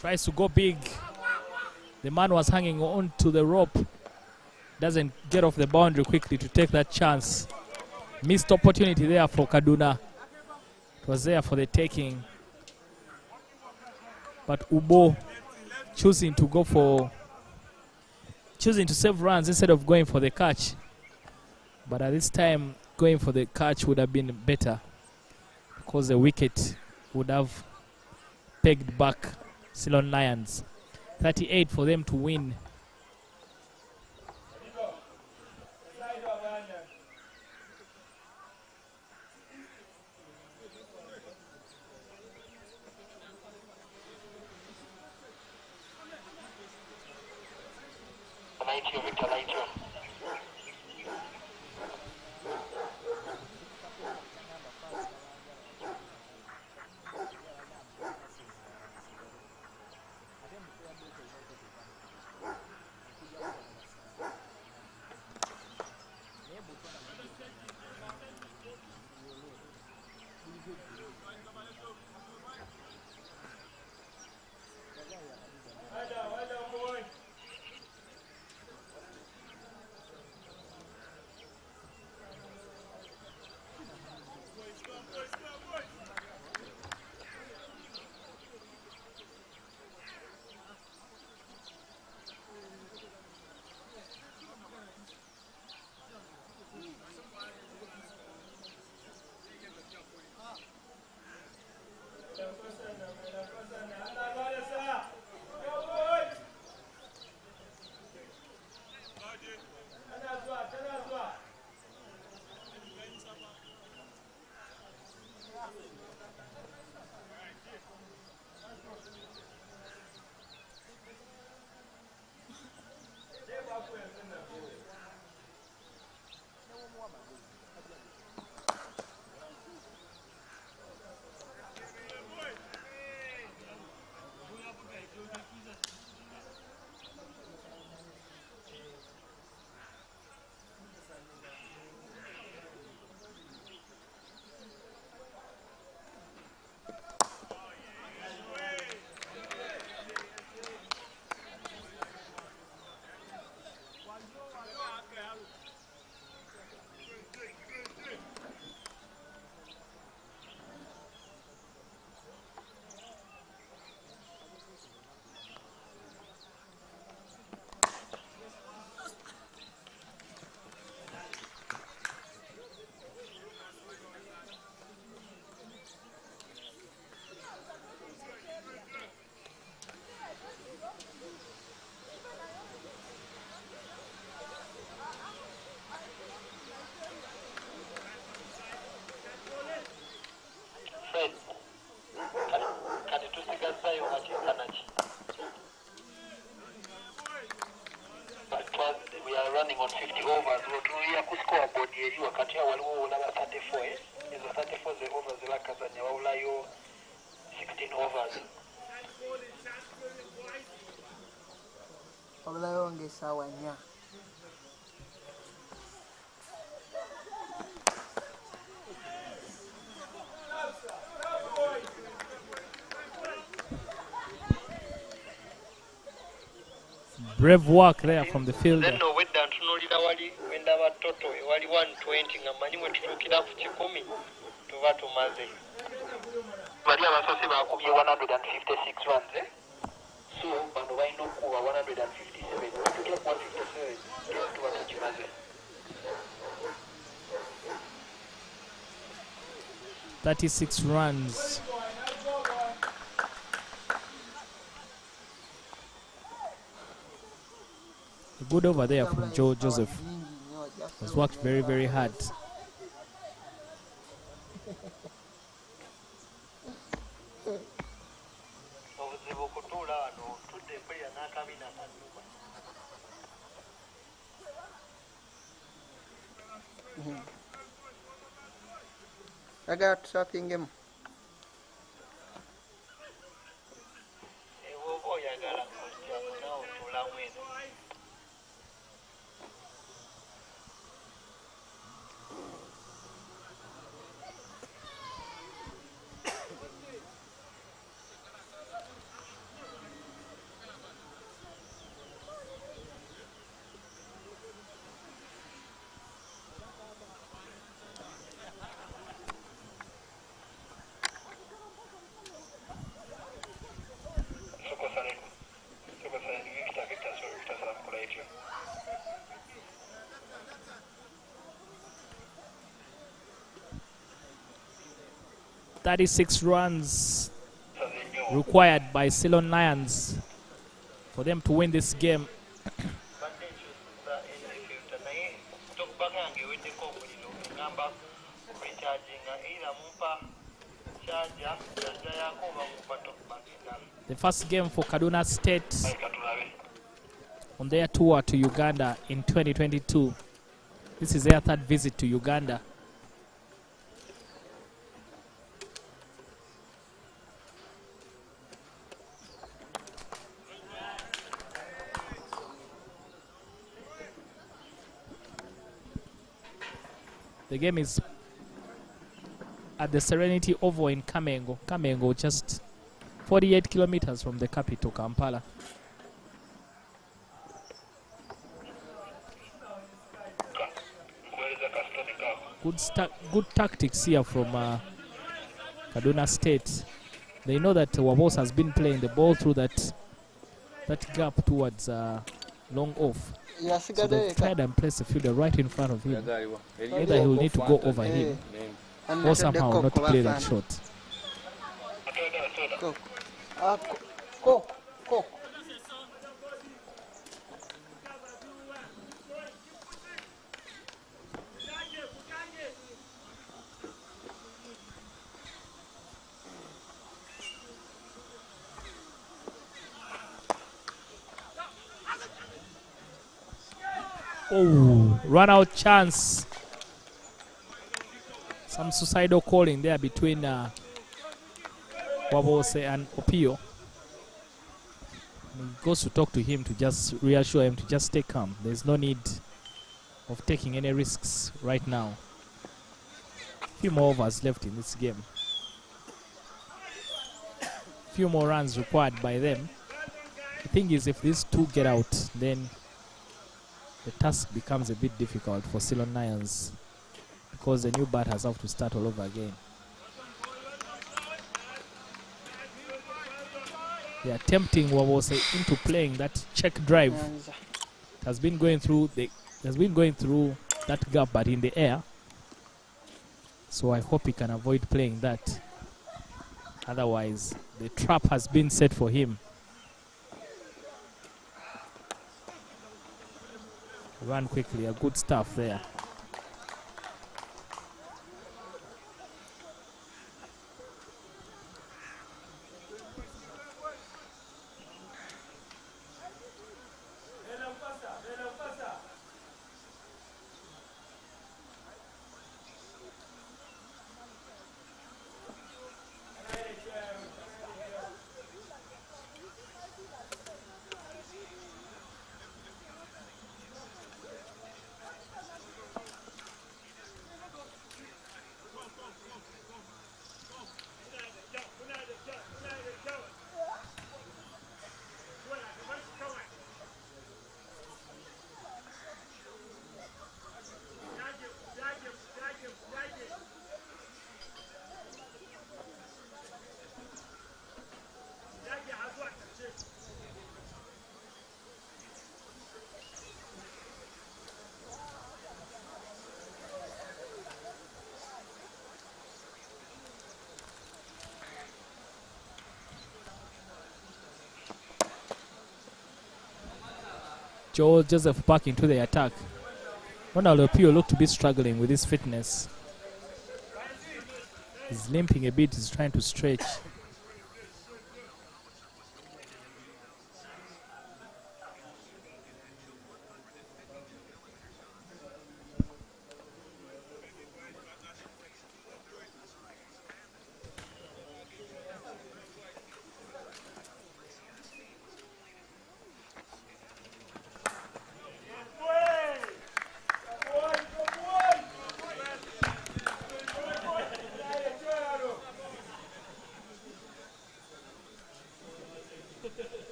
Tries to go big. The man was hanging on to the rope. Doesn't get off the boundary quickly to take that chance. Missed opportunity there for Kaduna. It was there for the taking. But Ubo choosing to save runs instead of going for the catch. But at this time, going for the catch would have been better because the wicket would have pegged back Ceylon Lions. 38 for them to win. We are running on 50 overs. We are score board here. Wakati waliwo olaba 34. Izo 34 ze overs bakazanya wawulayo 16 overs. Wawulayo ngesawa nya. Brave work there from the fielder. Then no wedda ntunulira wali wenda batoto wali 120 nga manyi mwe tulukira ku 10 tuba tumaze. Bali abasosi bakubye 156 runs so bano balina okuba 157 tutuke ku 157 tuba tukimaze. 36 runs. Good over there from Joe Joseph. Has worked very, very hard. I got trapping him. .36 runs required by Ceylon Lions for them to win this game. The first game for Kaduna State on their tour to Uganda in 2022. This is their third visit to Uganda. The game is at the Serenity Oval in Kamengo. Kamengo, just 48 kilometers from the capital, Kampala. Good tactics here from Kaduna State. They know that Wabos has been playing the ball through that gap towards long off. So they've tried and placed the fielder right in front of him. Either he will need to go over him or somehow not play that shot. Oh, run out chance. Some suicidal calling there between Wabose and Opio. He goes to talk to him to just reassure him to just stay calm. There's no need of taking any risks right now. Few more overs left in this game. Few more runs required by them. The thing is, if these two get out, then the task becomes a bit difficult for Ceylon Lions because the new batters have to start all over again. They are tempting Wabose into playing that check drive. It has been going through that gap, but in the air. So I hope he can avoid playing that. Otherwise, the trap has been set for him. Run quickly, a good stuff there. Joel Joseph back into the attack. Ronald Opio looked to be struggling with his fitness. He's limping a bit, he's trying to stretch.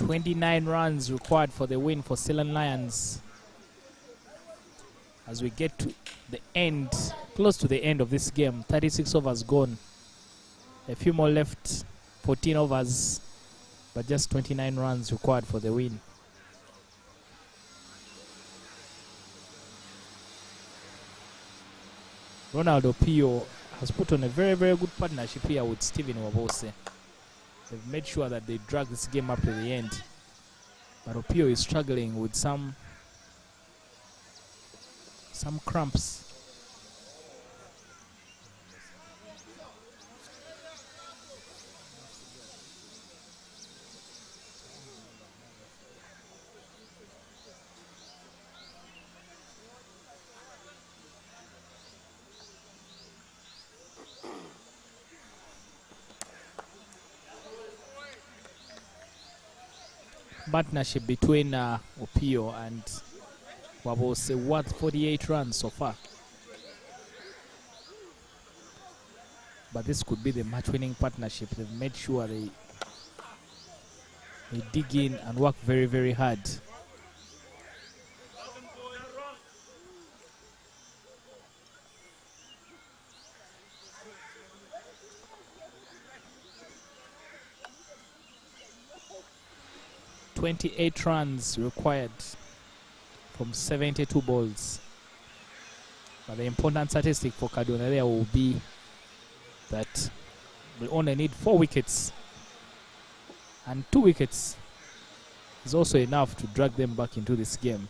29 runs required for the win for Ceylon Lions. As we get to the end, close to the end of this game, 36 overs gone. A few more left, 14 overs, but just 29 runs required for the win. Ronaldo Pio has put on a very, very good partnership here with Stephen Wabose. They've made sure that they drag this game up to the end. But Opio is struggling with some cramps. Partnership between Opio and Wabose worth 48 runs so far. But this could be the match-winning partnership. They've made sure they dig in and work very, very hard. .28 runs required from 72 balls. But the important statistic for Kaduna there will be that we only need 4 wickets. And 2 wickets is also enough to drag them back into this game.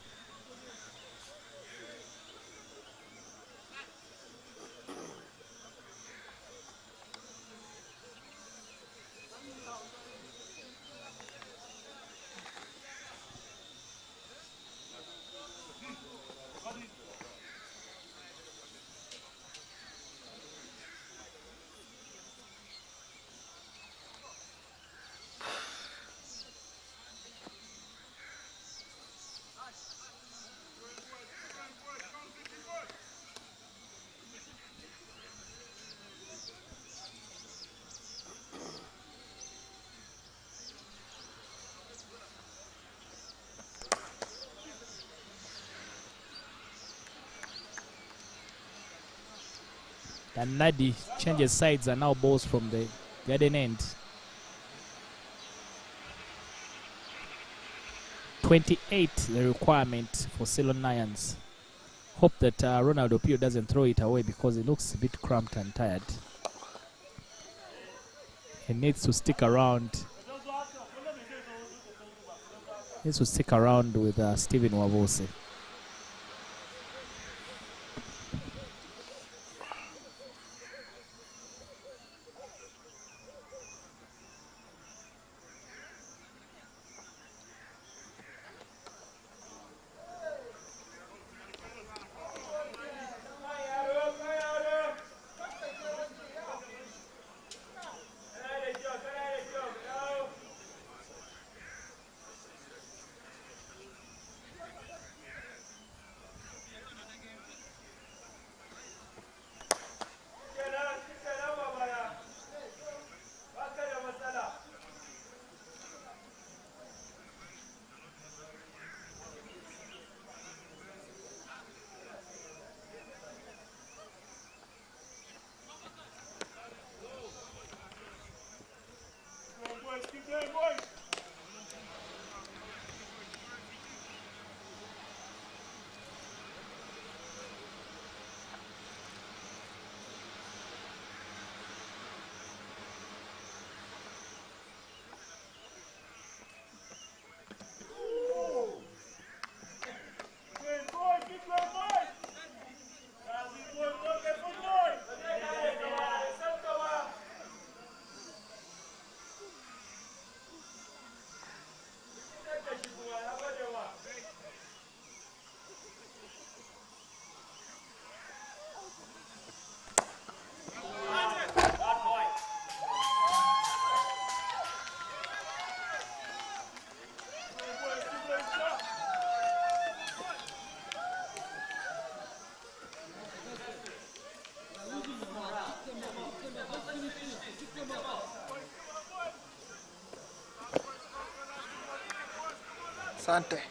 And Nadi changes sides and now balls from the garden end. 28 the requirement for Ceylon Lions. Hope that Ronaldo Pio doesn't throw it away because he looks a bit cramped and tired. He needs to stick around. He needs to stick around with Stephen Wabose. Asante.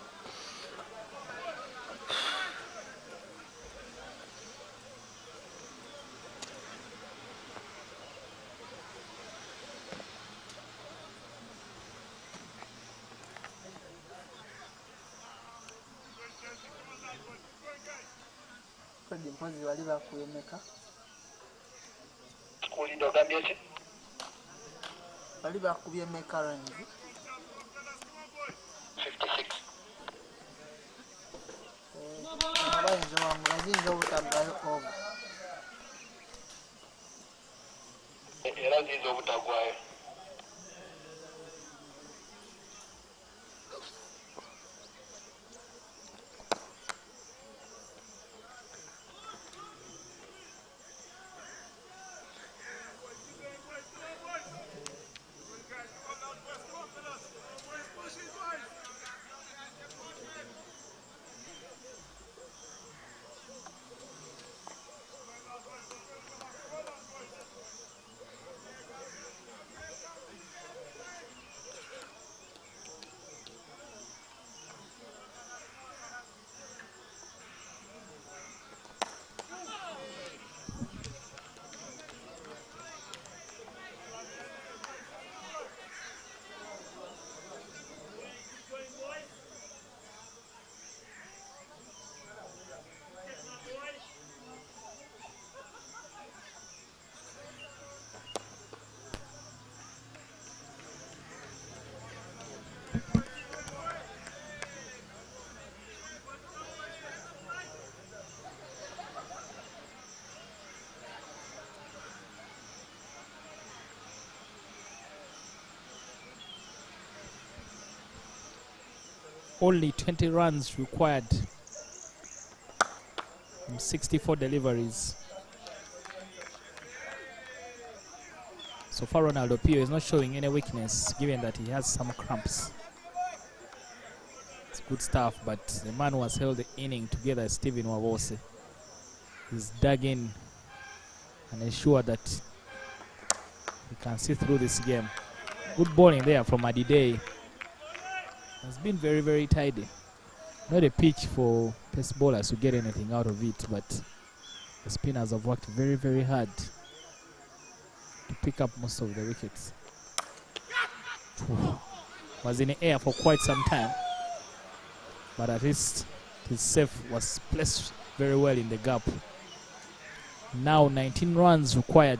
Kodi mpozi wali bakuyemeka. Skuli dogambye ki? Bali bakuyemeka rangi. 56. Abayinza bamuzinza obutaggayo obo. Era zizo obutagwayo. Only 20 runs required from 64 deliveries. So far, Ronaldo Pio is not showing any weakness, given that he has some cramps. It's good stuff, but the man who has held the inning together, Stephen Wawose, is dug in and ensured that he can see through this game. Good bowling there from Adidei. It's been very, very tidy. Not a pitch for pace bowlers to get anything out of it, but the spinners have worked very, very hard to pick up most of the wickets. Was in the air for quite some time, but at least his save was placed very well in the gap. Now 19 runs required.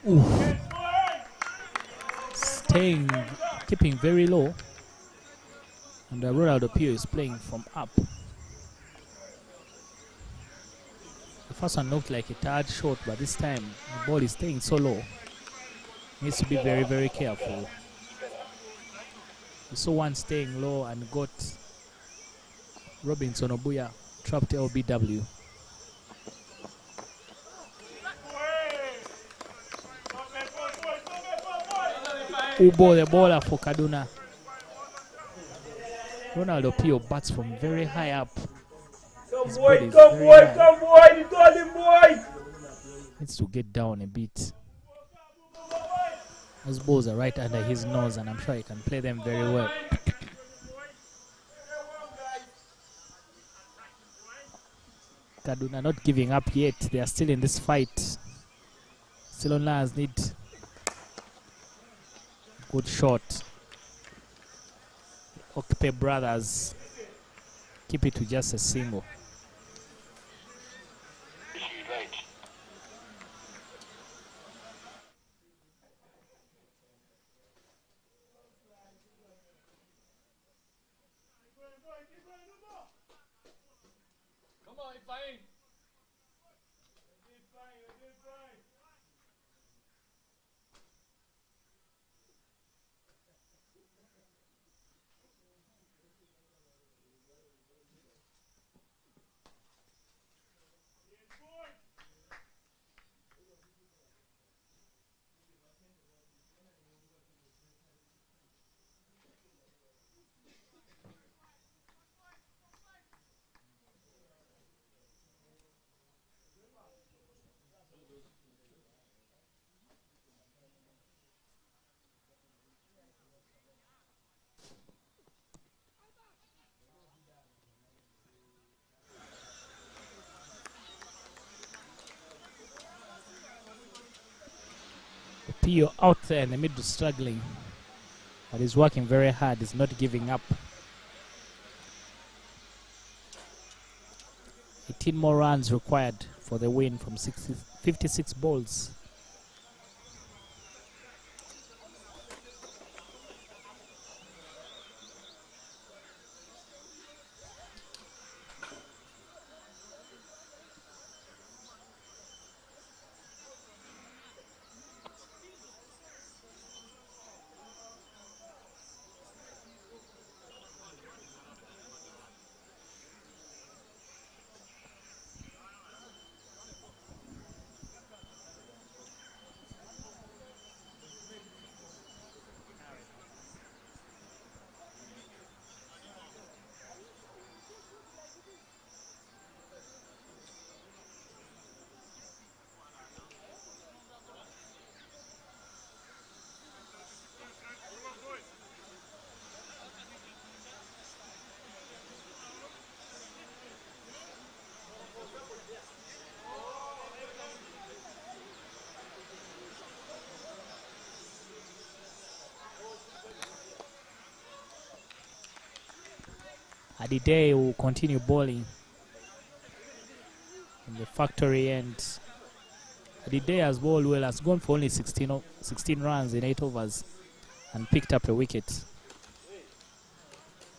Ooh. Keeping very low. And Ronaldo Pio is playing from up. The First one looked like a tired shot, but this time the ball is staying so low. Needs to be very, very careful. We saw one staying low and got Robinson Obuya trapped LBW. Ubo, the bowler for Kaduna. Ronaldo Pio bats from very high up. His body is very high. Needs to get down a bit. Those balls are right under his nose, and I'm sure he can play them very well. Kaduna not giving up yet. They are still in this fight. Ceylon Lions need good shot. Okpe brothers keep it to just a single. Pio out there in the middle struggling, but he's working very hard. He's not giving up. 18 more runs required for the win from 56 balls. Adide will continue bowling in the factory end. Adide has bowled well, has gone for only 16 runs in 8 overs and picked up a wicket.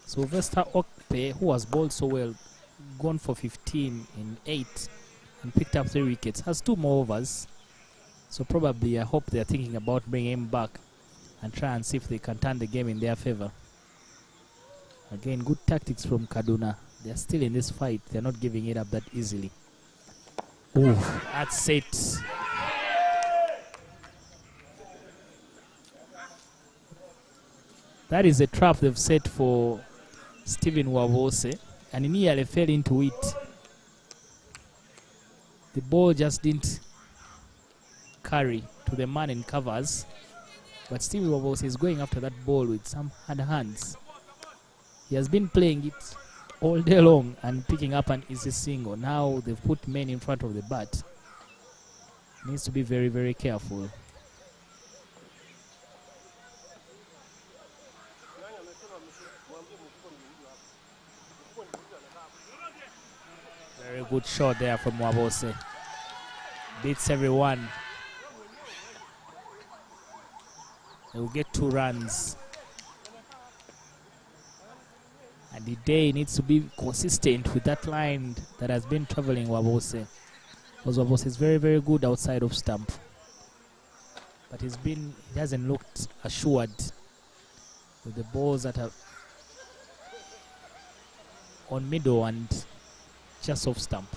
Sylvester Okpe, who has bowled so well, gone for 15 in 8 and picked up 3 wickets, has 2 more overs. So probably I hope they're thinking about bringing him back and try and see if they can turn the game in their favor. Again, good tactics from Kaduna. They're still in this fight. They're not giving it up that easily. Ooh, that's it. That is a trap they've set for Stephen Wabose, and he nearly fell into it. The ball just didn't carry to the man in covers, but Stephen Wabose is going after that ball with some hard hands. He has been playing it all day long and picking up an easy single. Now they've put men in front of the bat. Needs to be very, very careful. Very good shot there from Wabose. Beats everyone. They will get 2 runs. And the day needs to be consistent with that line that has been traveling Wabose. Ozobos is very, very good outside of stump. But he hasn't looked assured with the balls that are on middle and just off stump.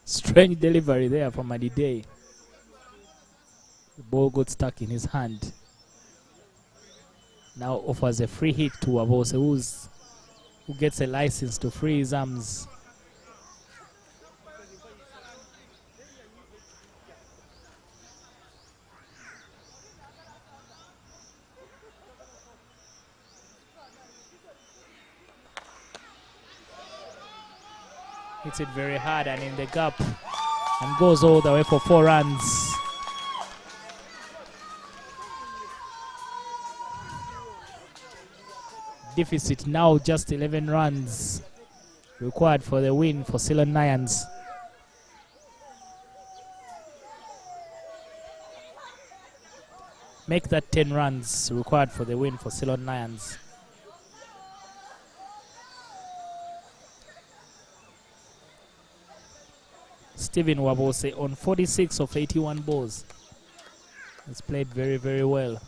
Strange delivery there from Adide. The ball got stuck in his hand. Now offers a free hit to Wabose, who gets a license to free his arms. Hits it very hard and in the gap and goes all the way for 4 runs. Deficit now just 11 runs required for the win for Ceylon Lions. Make that 10 runs required for the win for Ceylon Lions. Stephen Wabose on 46 of 81 balls. He's played very, very well.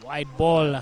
Wide ball.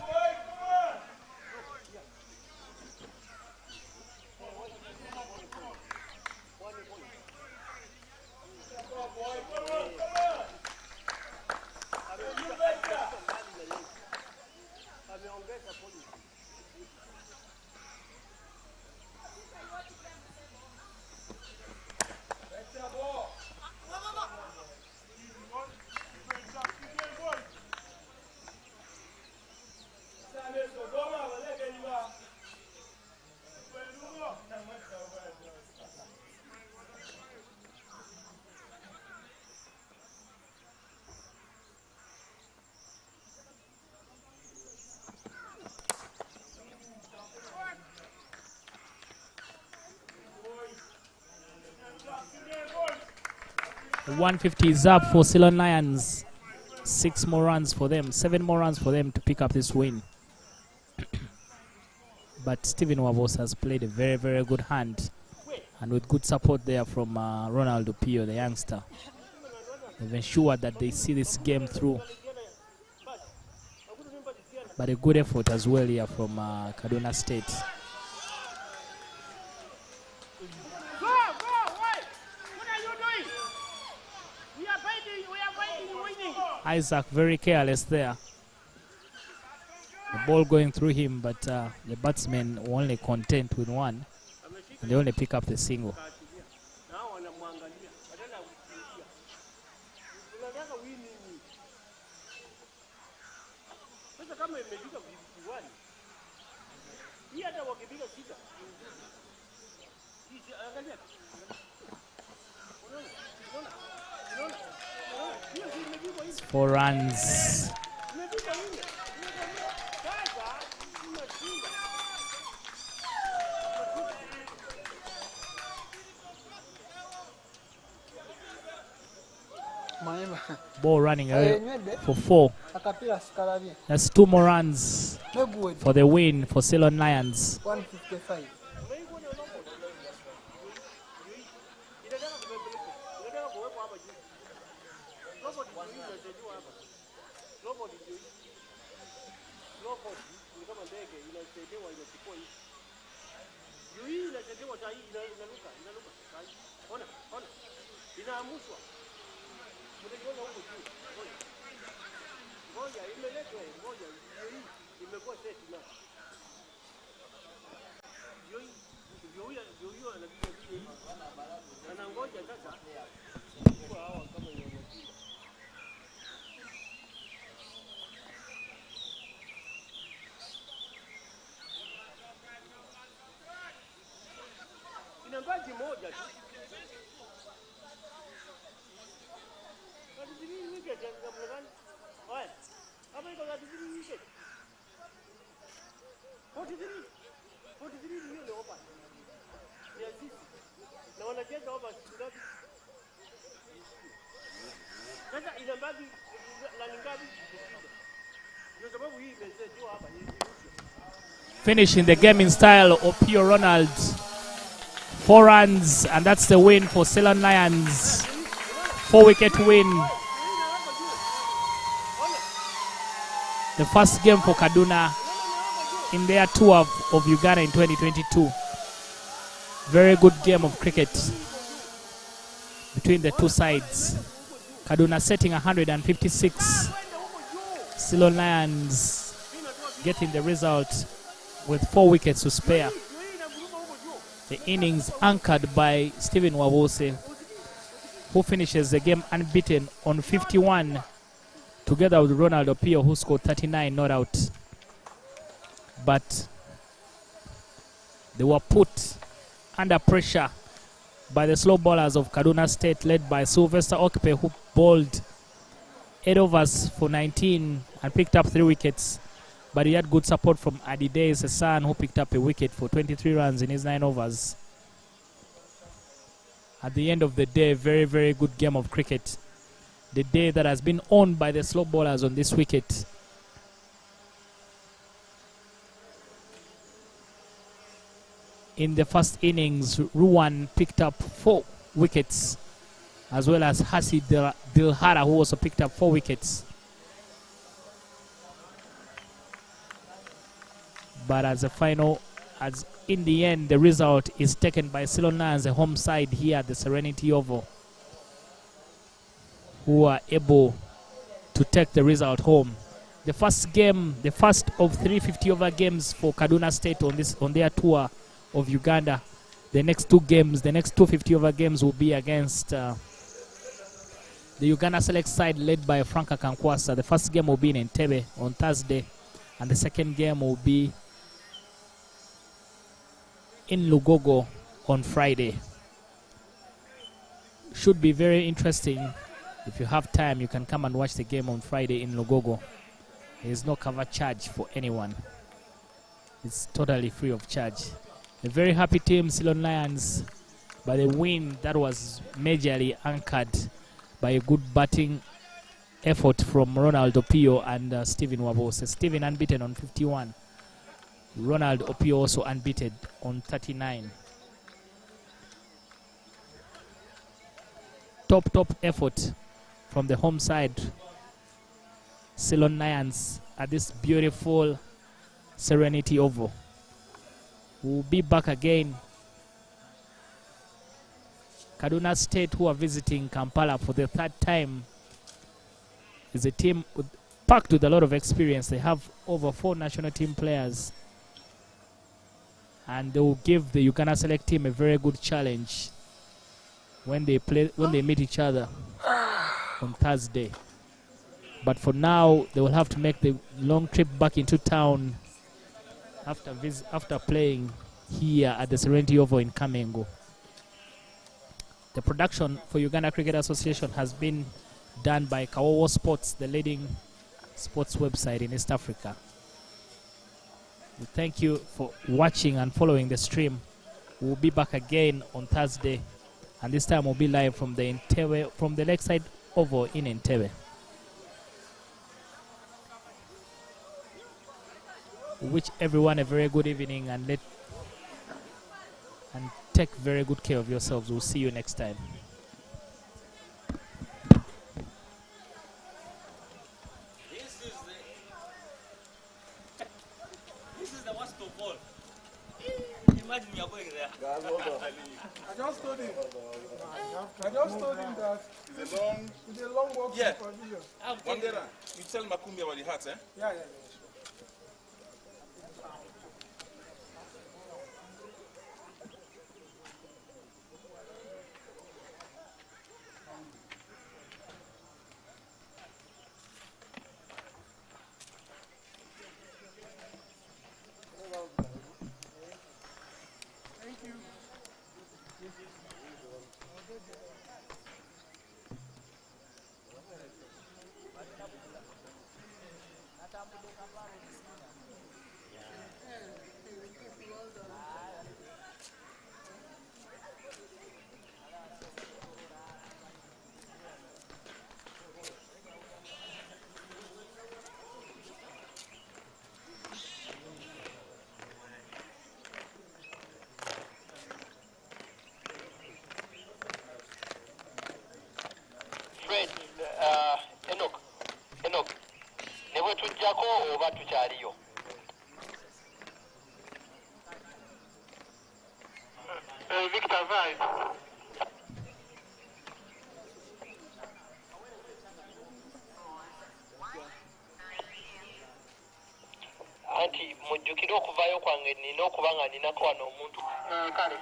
The 150 is up for Ceylon Lions. 6 more runs for them, 7 more runs for them to pick up this win. But Stephen Wabos has played a very, very good hand, and with good support there from Ronaldo Pio, the youngster. They've ensured that they see this game through. But a good effort as well here from Kaduna State. Isaac very careless there. The ball going through him, but the batsmen were only content with one. And they only pick up the single. It's 4 runs. Ball running away for 4. That's 2 more runs for the win for Ceylon Lions. 155. Finishing the game in style of Pio Ronald. 4 runs, and that's the win for Ceylon Lions. 4-wicket win. The first game for Kaduna in their tour of Uganda in 2022. Very good game of cricket between the two sides. Kaduna setting 156. Ceylon Lions getting the result with 4 wickets to spare. The innings anchored by Stephen Wabose, who finishes the game unbeaten on 51, together with Ronald Opio, who scored 39 not out. But they were put under pressure by the slow bowlers of Kaduna State, led by Sylvester Okpe, who bowled 8 overs for 19 and picked up 3 wickets. But he had good support from Adide Sesan, who picked up a wicket for 23 runs in his 9 overs. At the end of the day, very, very good game of cricket. The day that has been owned by the slow bowlers on this wicket. In the first innings, Ruwan picked up 4 wickets, as well as Hasi Dilhara, who also picked up 4 wickets. But as a final, as in the end, the result is taken by Ceylon Lions, the home side here at the Serenity Oval, who are able to take the result home. The first game, the first of 3 50-over games for Kaduna State on their tour of Uganda. The next 2 games, the next 2 50-over games will be against the Uganda Select side led by Franka Kankwasa. The first game will be in Entebbe on Thursday, and the second game will be in Lugogo on Friday. Should be very interesting. If you have time, you can come and watch the game on Friday in Lugogo. There is no cover charge for anyone. It's totally free of charge. A very happy team, Ceylon Lions, by the win that was majorly anchored by a good batting effort from Ronald Opio and Stephen Wabose. Stephen unbeaten on 51. Ronald Opio also unbeaten on 39. Top effort from the home side. Ceylon Lions at this beautiful Serenity Oval. We'll be back again. Kaduna State, who are visiting Kampala for the third time, is a team packed with a lot of experience. They have over 4 national team players, and they will give the Uganda Select team a very good challenge when they meet each other on Thursday. But for now, they will have to make the long trip back into town after playing here at the Serenity Oval in Kamengo. The production for Uganda Cricket Association has been done by Kawowo Sports, the leading sports website in East Africa. We thank you for watching and following the stream. We'll be back again on Thursday, and this time we'll be live from the Lakeside Oval in Entebbe. We wish everyone a very good evening, and take very good care of yourselves. We'll see you next time. This is the worst of all. Imagine you're going there. I just told him that it's a long walk from provision. Wandera, you tell Makumbi about the hat, eh? Yeah. Fred, Enoch, ne bwe tujjako oba tukyaliyo? Victor Vice. Anti mujjukire okuvaayo kwange nina okuba nga ninako wano omuntu. Kale.